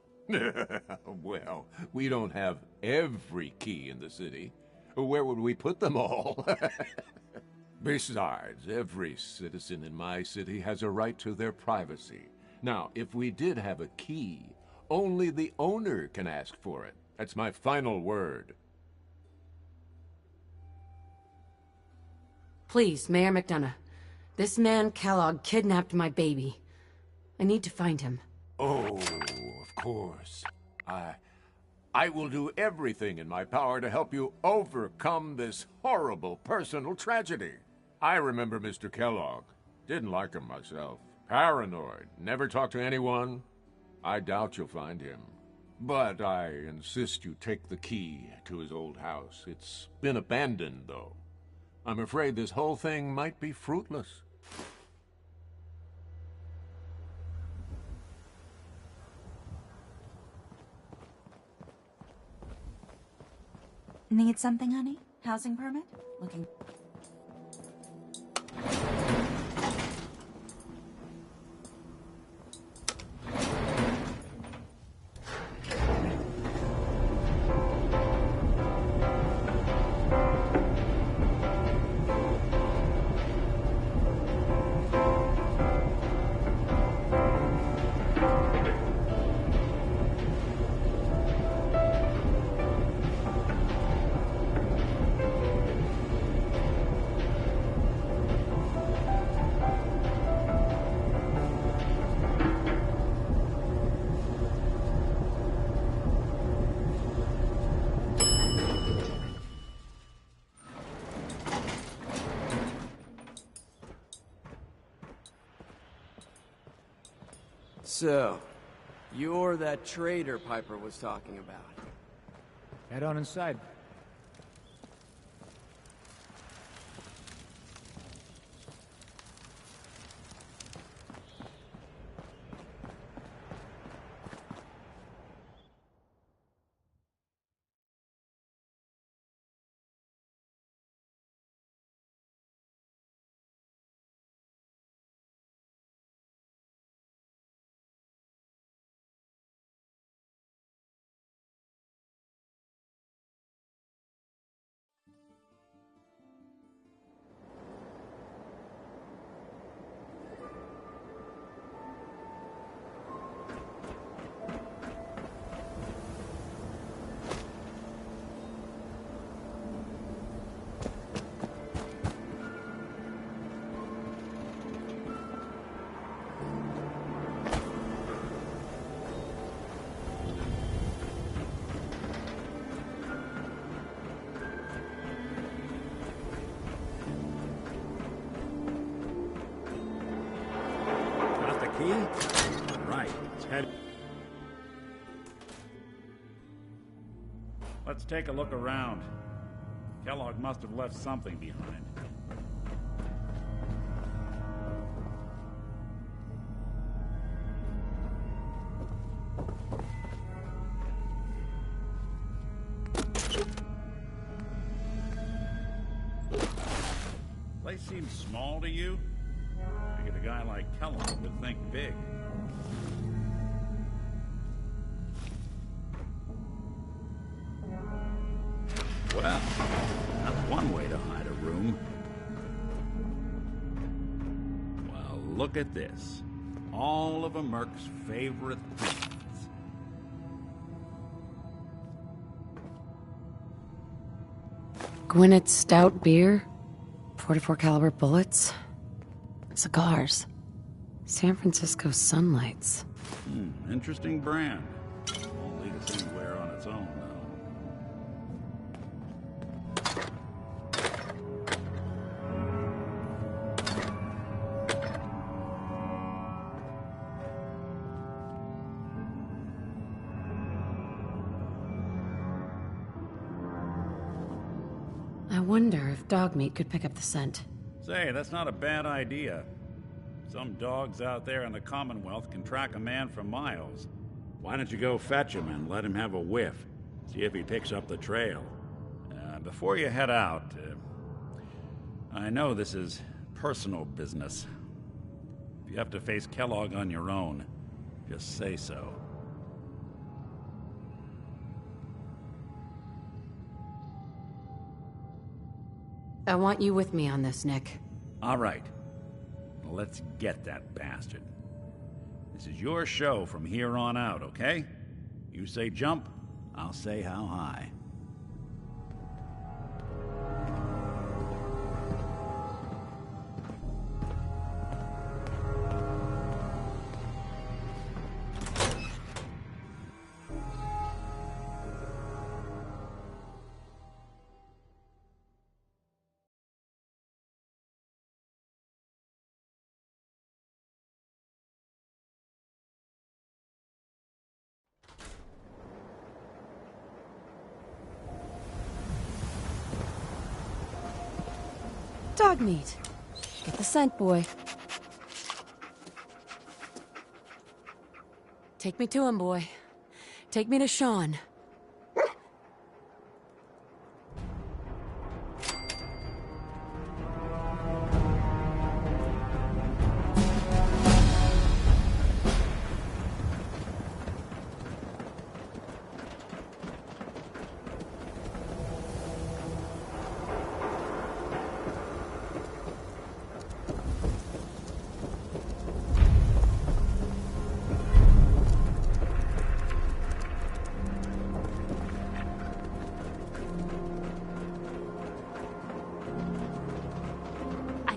Well, we don't have every key in the city. Where would we put them all? Besides, every citizen in my city has a right to their privacy. Now, if we did have a key, only the owner can ask for it. That's my final word. Please, Mayor McDonough. This man, Kellogg, kidnapped my baby. I need to find him. Oh, of course. I will do everything in my power to help you overcome this horrible personal tragedy. I remember Mr. Kellogg. Didn't like him myself. Paranoid. Never talked to anyone. I doubt you'll find him. But I insist you take the key to his old house. It's been abandoned, though. I'm afraid this whole thing might be fruitless. Need something, honey? Housing permit? Looking... So, you're that traitor Piper was talking about. Head on inside. Right, it's head. Let's take a look around. Kellogg must have left something behind. Place seems small to you? Figured a guy like Kellogg would think big. Well, that's one way to hide a room. Well, look at this. All of a Merc's favorite things. Gwinnett Stout beer, 44 caliber bullets, cigars, San Francisco Sunlights. Interesting brand. Won't lead us anywhere on its own, though. I wonder if dog meat could pick up the scent. Say, that's not a bad idea. Some dogs out there in the Commonwealth can track a man for miles. Why don't you go fetch him and let him have a whiff? See if he picks up the trail. Before you head out, I know this is personal business. If you have to face Kellogg on your own, just say so. I want you with me on this, Nick. All right. Let's get that bastard. This is your show from here on out, okay? You say jump, I'll say how high. Dog meat. Get the scent, boy. Take me to him, boy. Take me to Sean.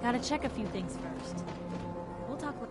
Gotta check a few things first. We'll talk later.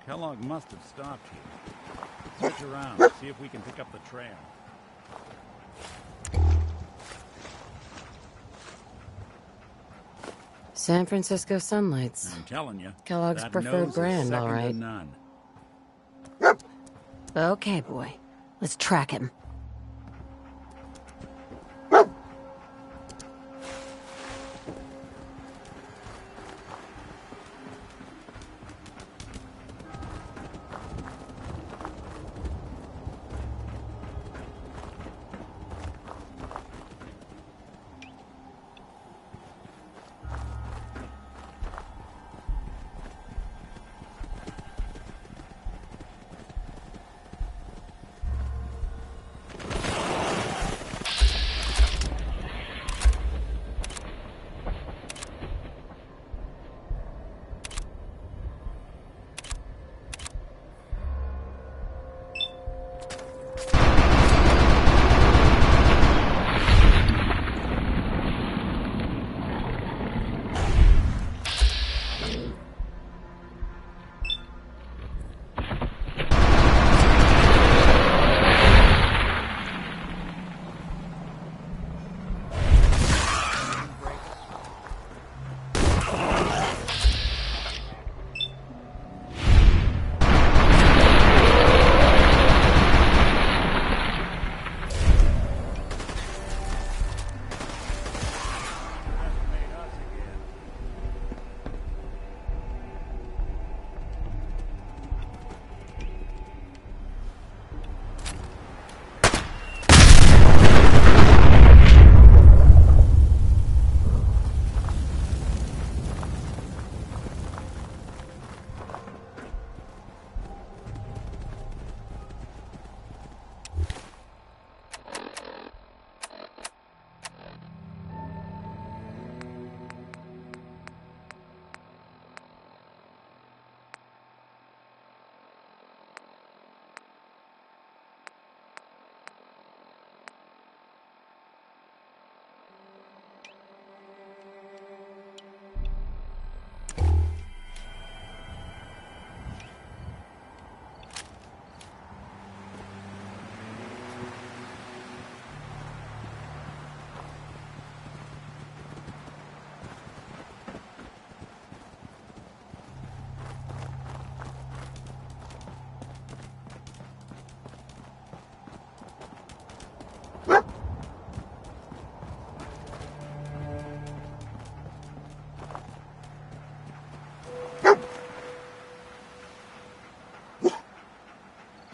Kellogg must have stopped here. Search around, see if we can pick up the trail. San Francisco Sunlights. I'm telling you. Kellogg's that preferred nose is brand, second all to right. None. Okay, boy. Let's track him.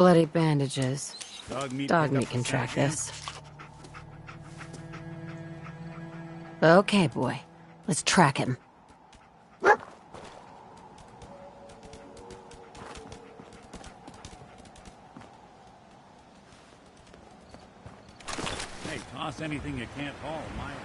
Bloody bandages. Dog meat can track this. Okay, boy. Let's track him. Hey, toss anything you can't haul my way.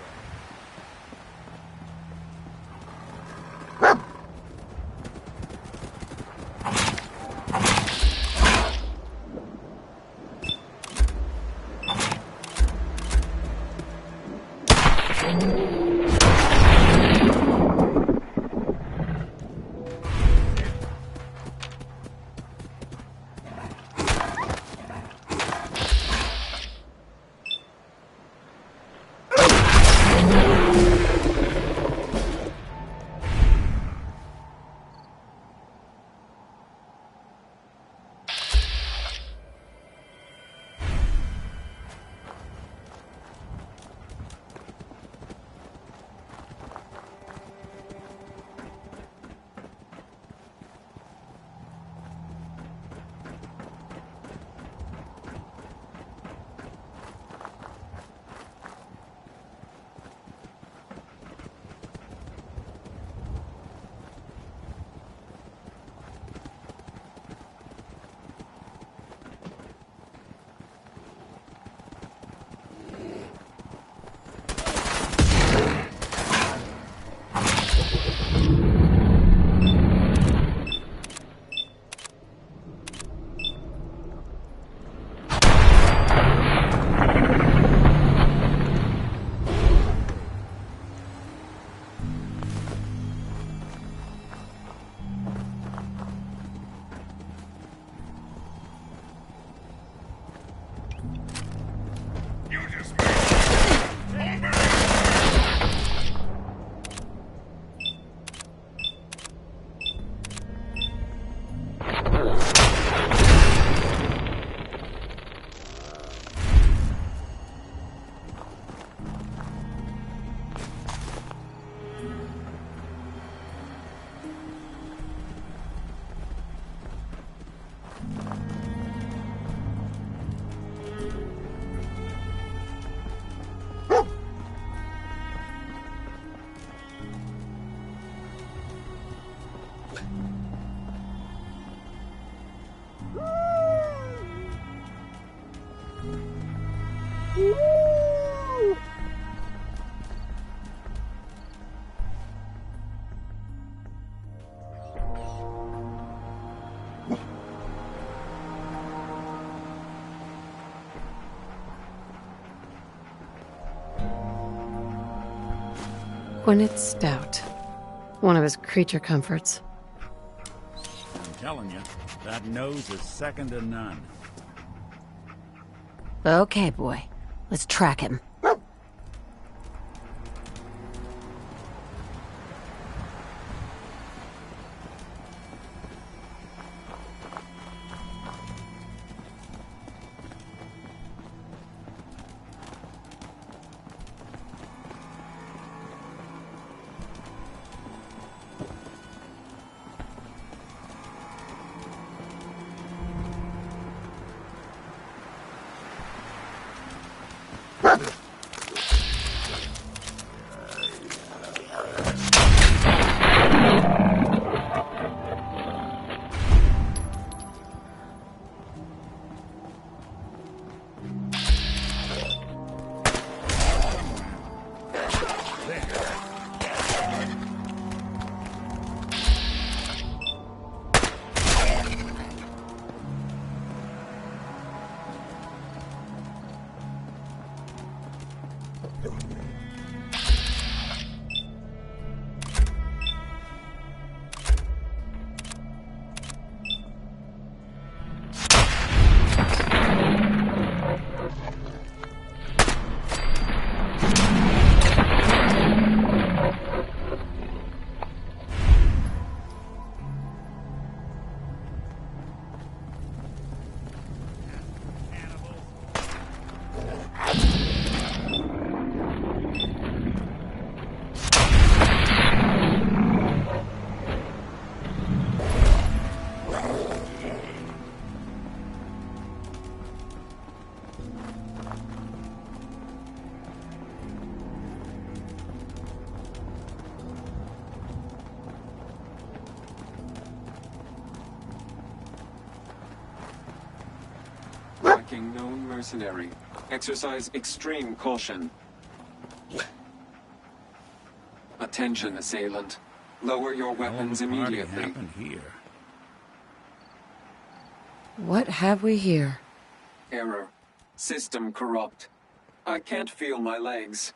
Gwyneth Stout. One of his creature comforts. I'm telling you, that nose is second to none. Okay, boy. Let's track him. tracking known mercenary. Exercise extreme caution. Attention, assailant. Lower your weapons immediately. Happened here. What have we here? Error. System corrupt. I can't feel my legs.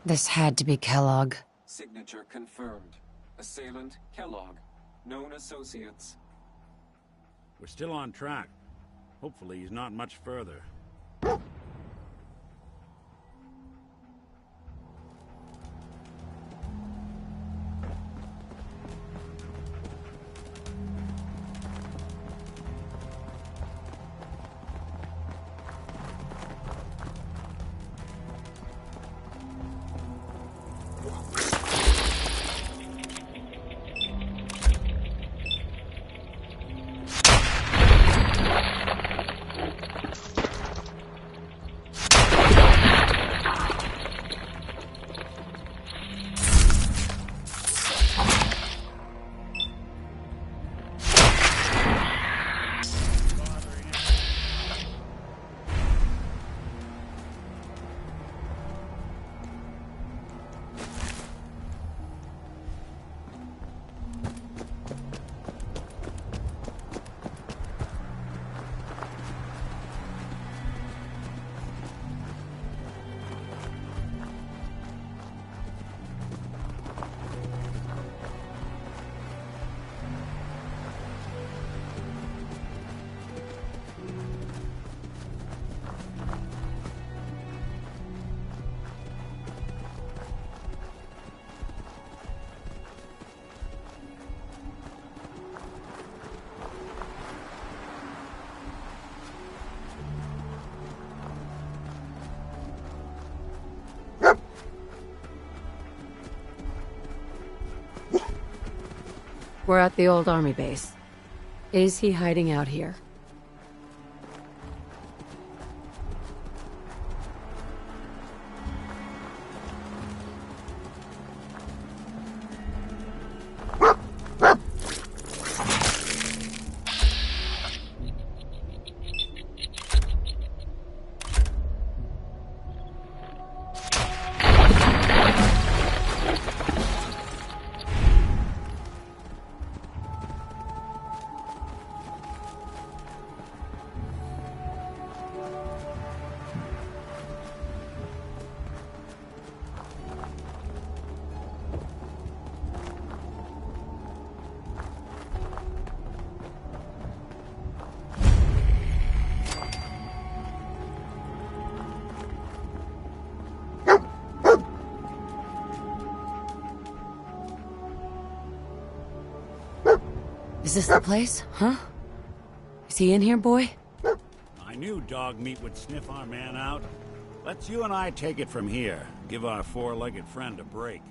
This had to be Kellogg. Signature confirmed. Assailant Kellogg. Known associates. We're still on track. Hopefully he's not much further. We're at the old army base. Is he hiding out here? Is this the place? Huh? Is he in here, boy? I knew dog meat would sniff our man out. Let's you and I take it from here. Give our four-legged friend a break.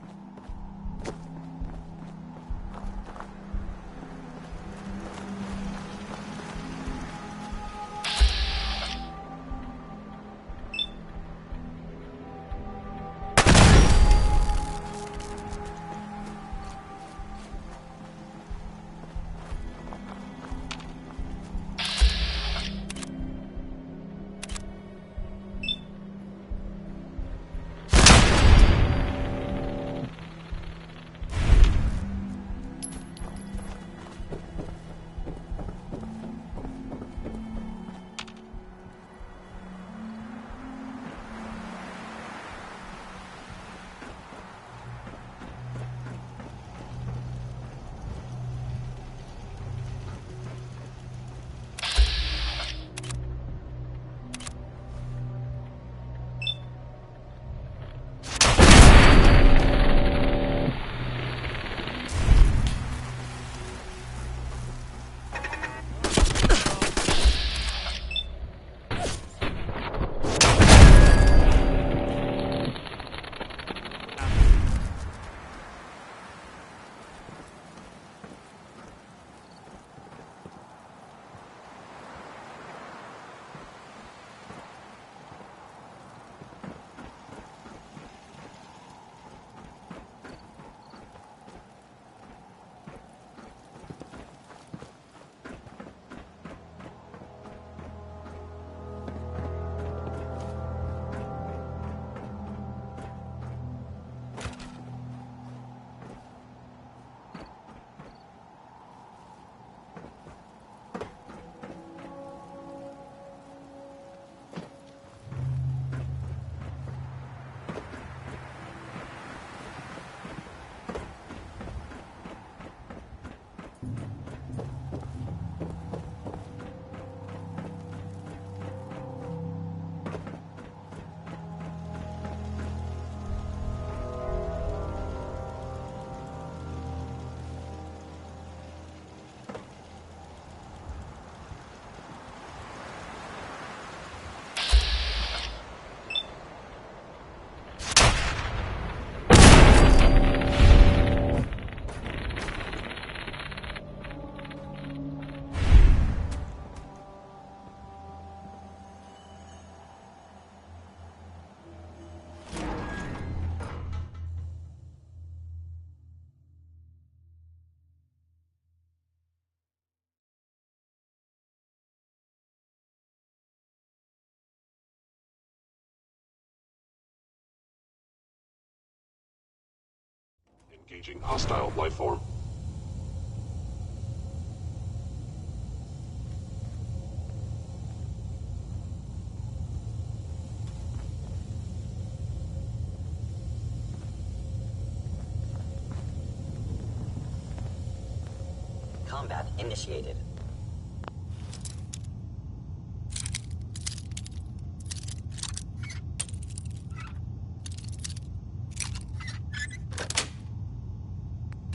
Engaging hostile life form. Combat initiated.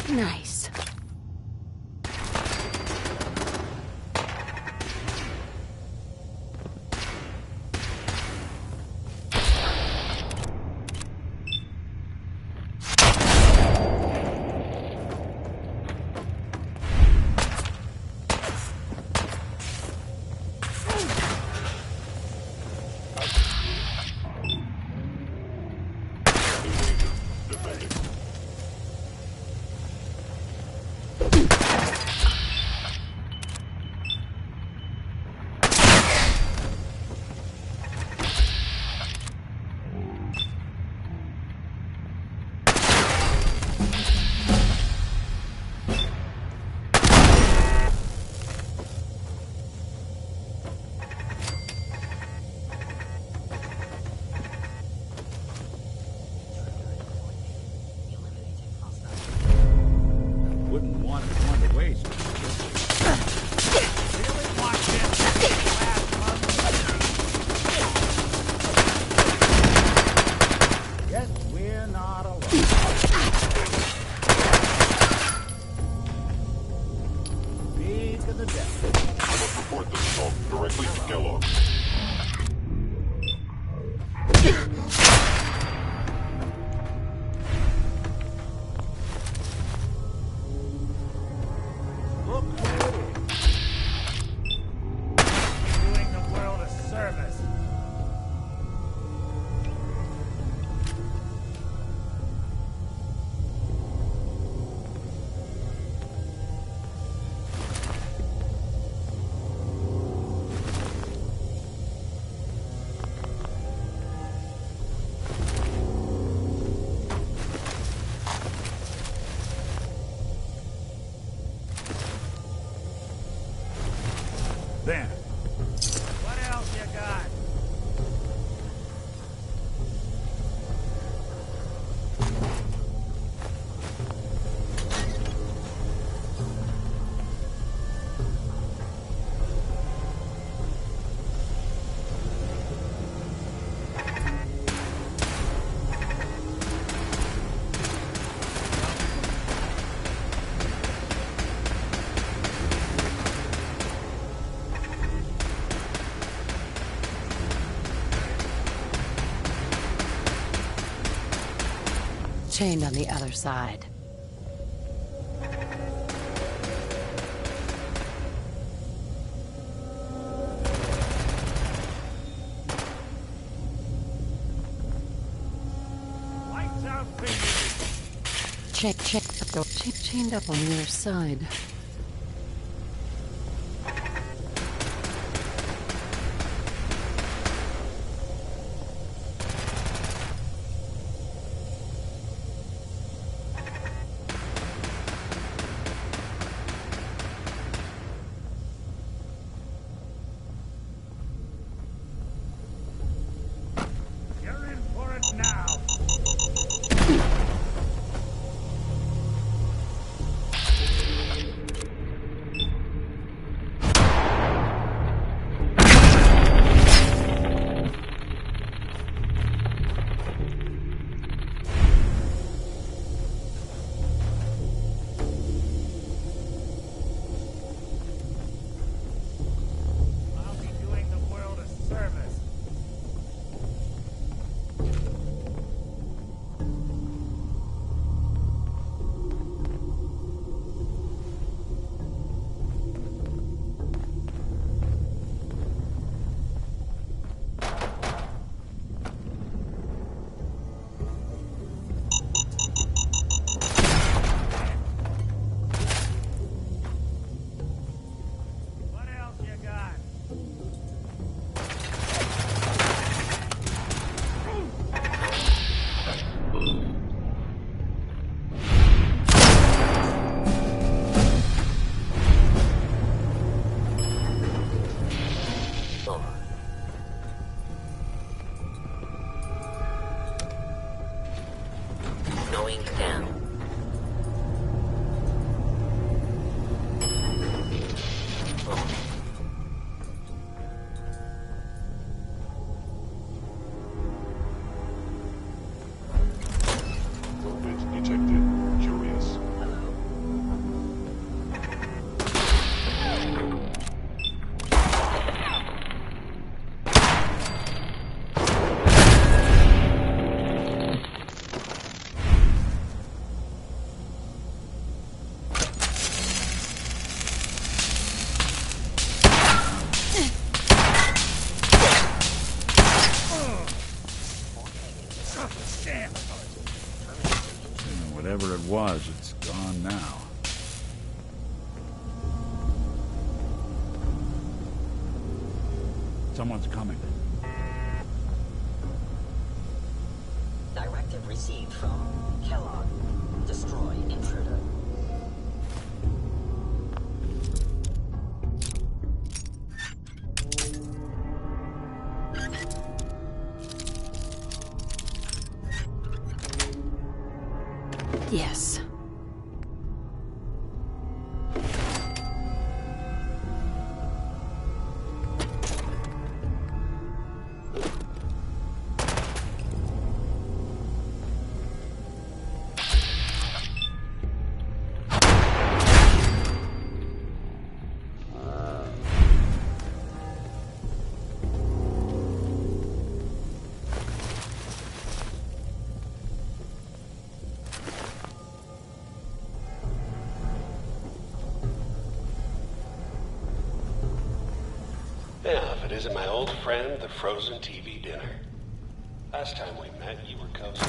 Nice. There. What else you got? Chained on the other side. Lights out for you. Chained up on the other side. Someone's coming. Directive received from Kellogg. Destroy intruder. Yes. Now, if it isn't my old friend, the frozen TV dinner. Last time we met, you were cozy.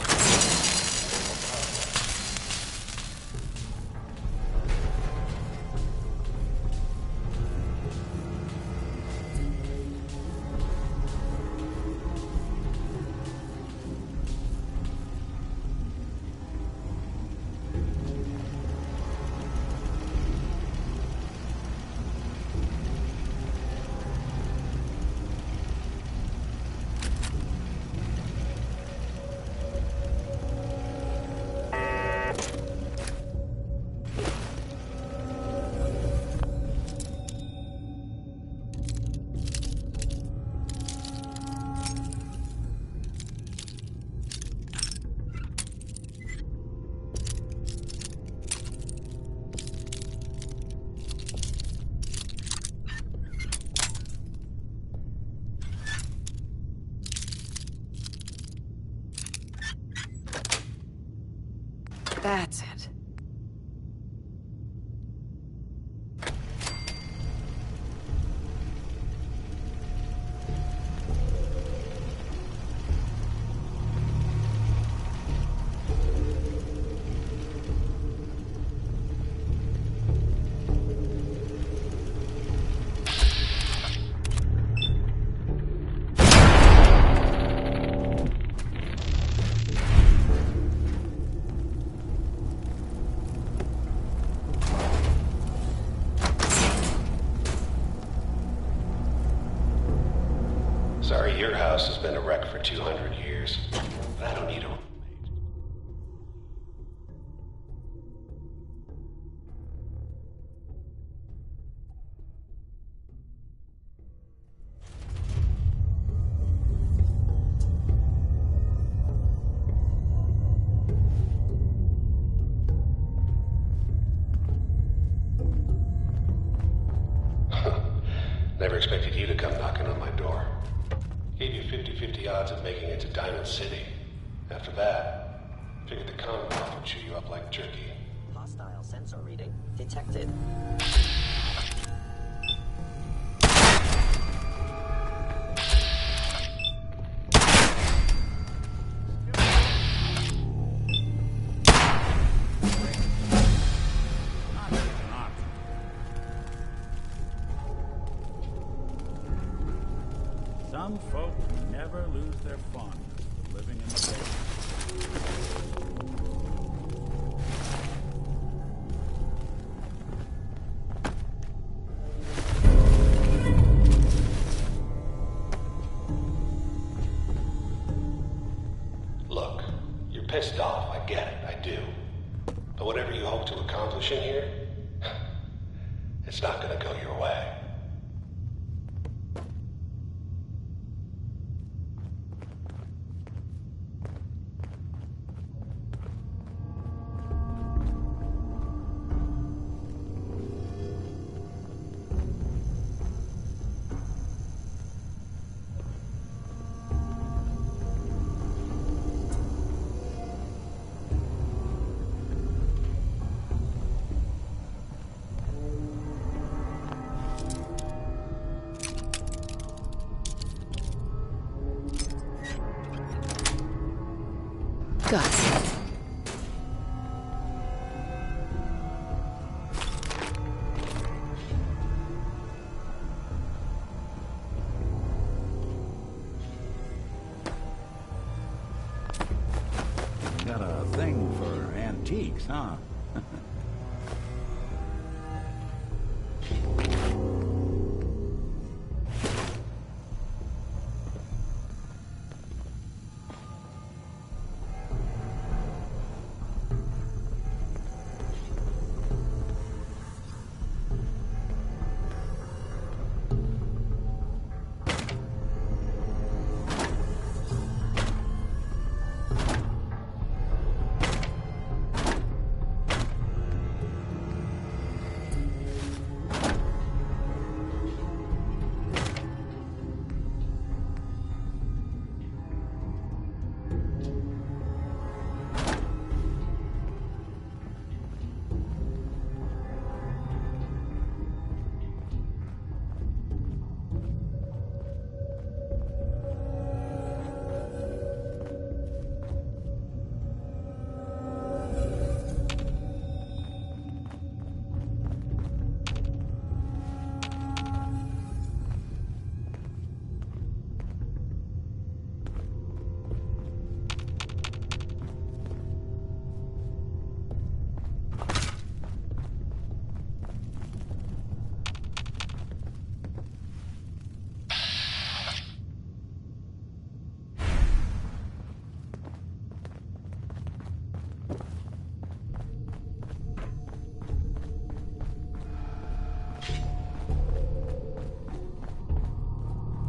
That's it. Sorry, your house has been a wreck for 200 years. But I don't need a roommate. Never expected you to come knocking on my door. Gave you 50-50 odds of making it to Diamond City. After that, figured the Commonwealth would chew you up like jerky. Hostile sensor reading detected. Some folks never lose their fun living in the basement. Look, you're pissed off, I get it, I do. But whatever you hope to accomplish in here, it's not gonna go your way. huh?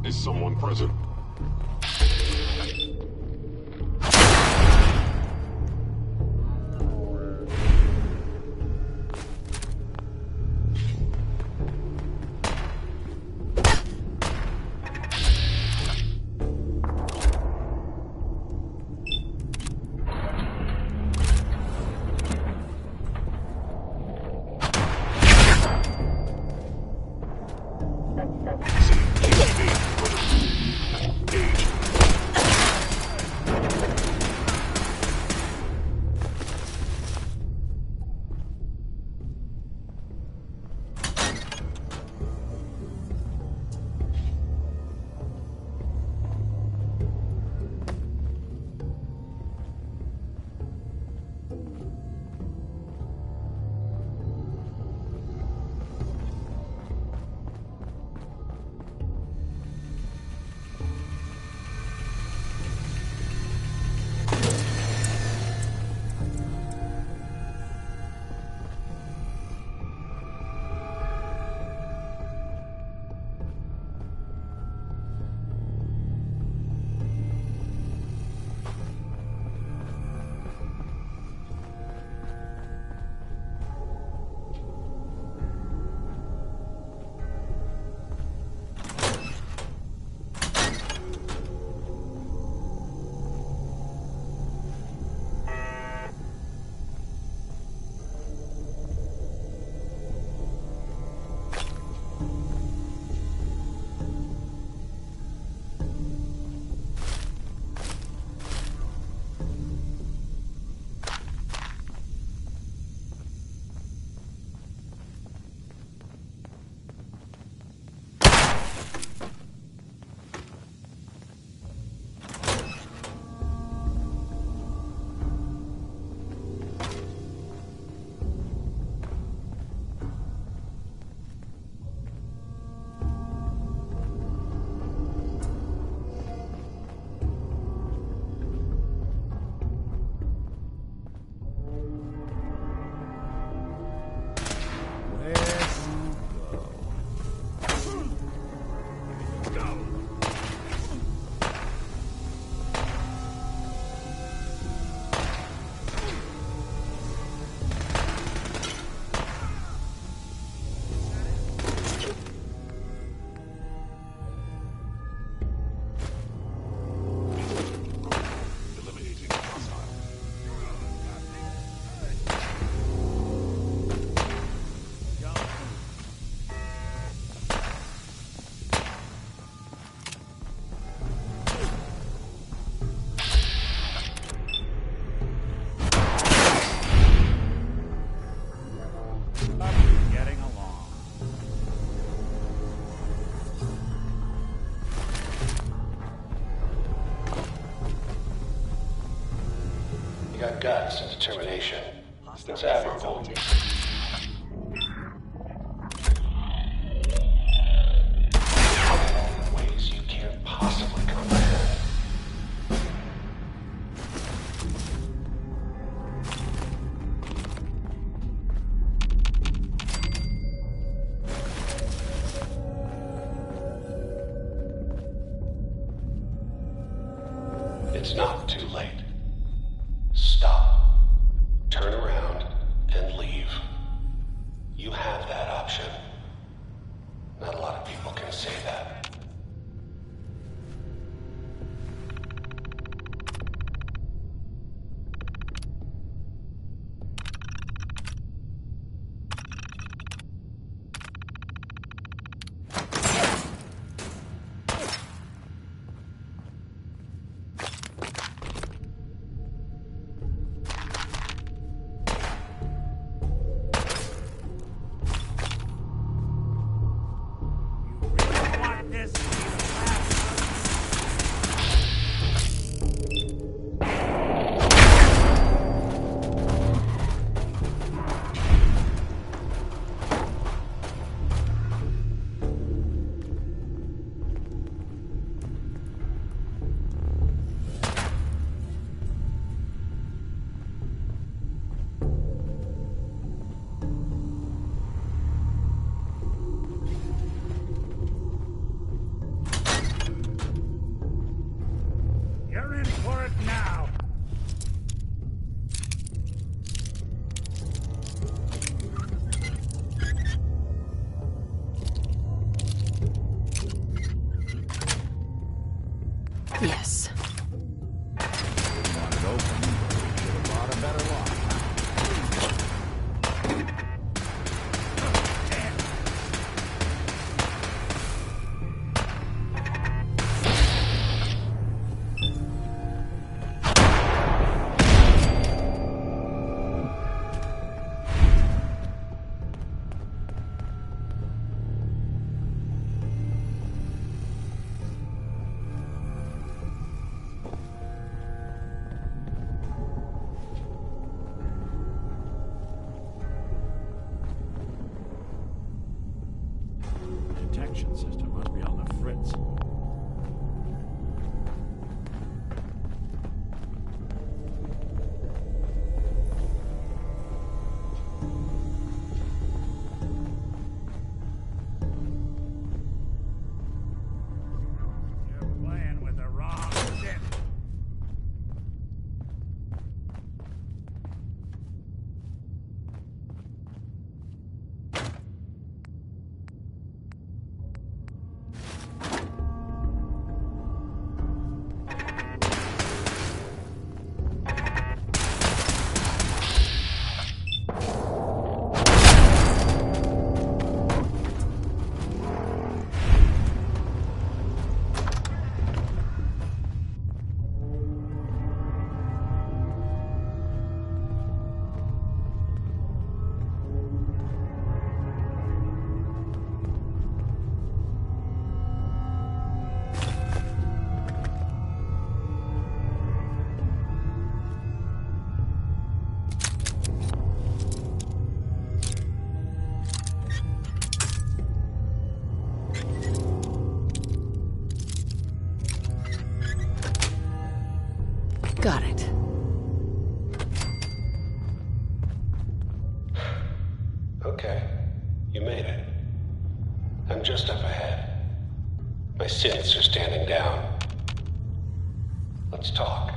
Is someone present? You got guts and determination. It's admirable. Ways you can't possibly comprehend. It's not too late. Stop. Turn around and leave. You have that option. Not a lot of people can say that. You're in for it now. Yes. Want it open, should have brought a better lock. Detection system must be on the fritz. You're playing with the wrong shit. Got it. Okay, you made it. I'm just up ahead. My synths are standing down. Let's talk.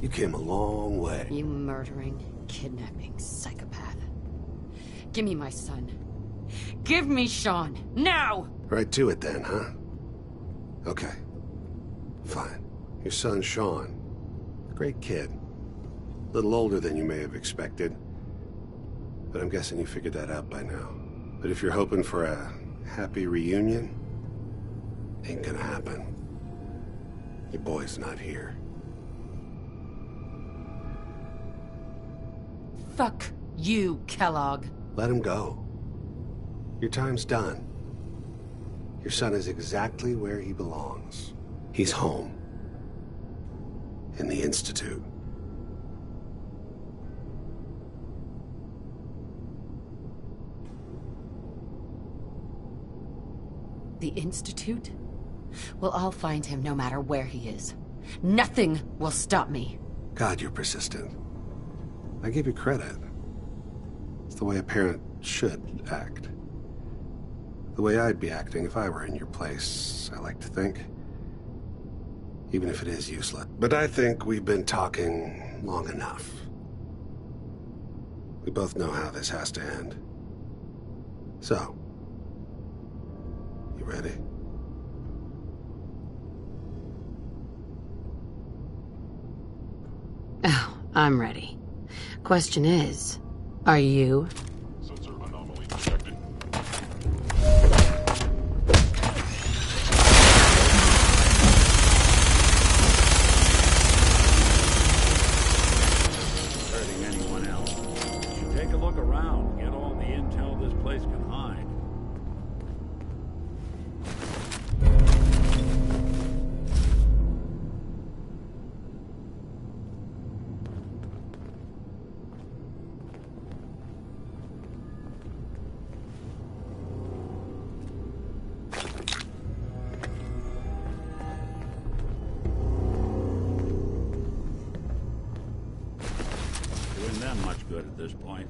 You came a long way. You murdering, kidnapping psychopath. Give me my son. Give me Sean, now! Right to it then, huh? Okay. Fine. Your son, Sean. Great kid. A little older than you may have expected. But I'm guessing you figured that out by now. But if you're hoping for a happy reunion, ain't gonna happen. Your boy's not here. Fuck you, Kellogg. Let him go. Your time's done. Your son is exactly where he belongs. He's home. In the Institute. The Institute? Well, I'll find him no matter where he is. Nothing will stop me. God, you're persistent. I give you credit. It's the way a parent should act. The way I'd be acting if I were in your place, I like to think. Even if it is useless. But I think we've been talking long enough. We both know how this has to end. So, you ready? Oh, I'm ready. Question is, are you? Sensor anomaly detected. Hurting anyone else. You should take a look around, get all the intel this place can hide. Doing them much good at this point.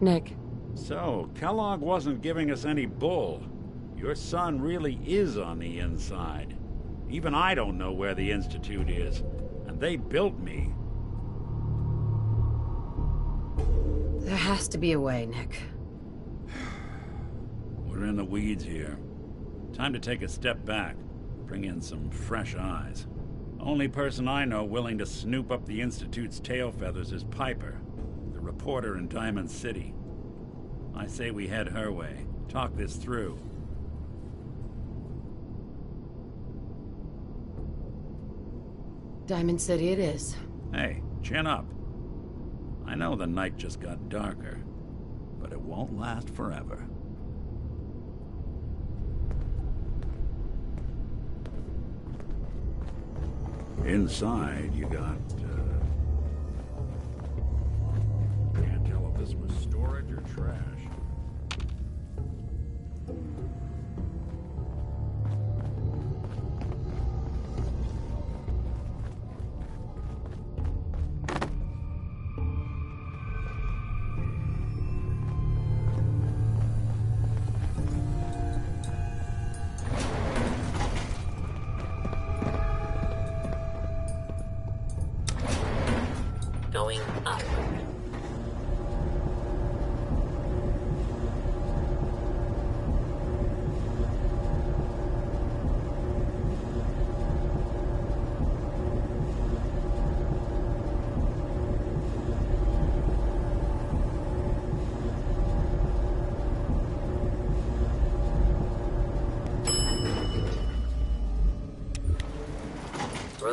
Nick. So, Kellogg wasn't giving us any bull. Your son really is on the inside. Even I don't know where the Institute is. And they built me. There has to be a way, Nick. We're in the weeds here. Time to take a step back. Bring in some fresh eyes. Only person I know willing to snoop up the Institute's tail feathers is Piper, the reporter in Diamond City. I say we head her way. Talk this through. Diamond City it is. Hey, chin up. I know the night just got darker, but it won't last forever. Inside, you got, can't tell if this was storage or trash.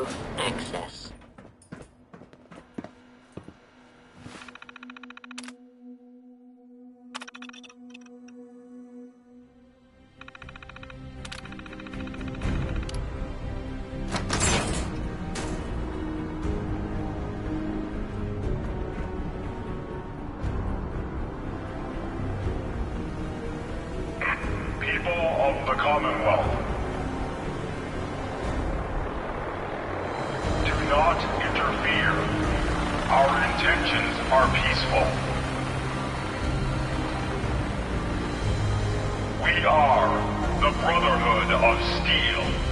Remote access. People of the Commonwealth, do not interfere. Our intentions are peaceful. We are the Brotherhood of Steel.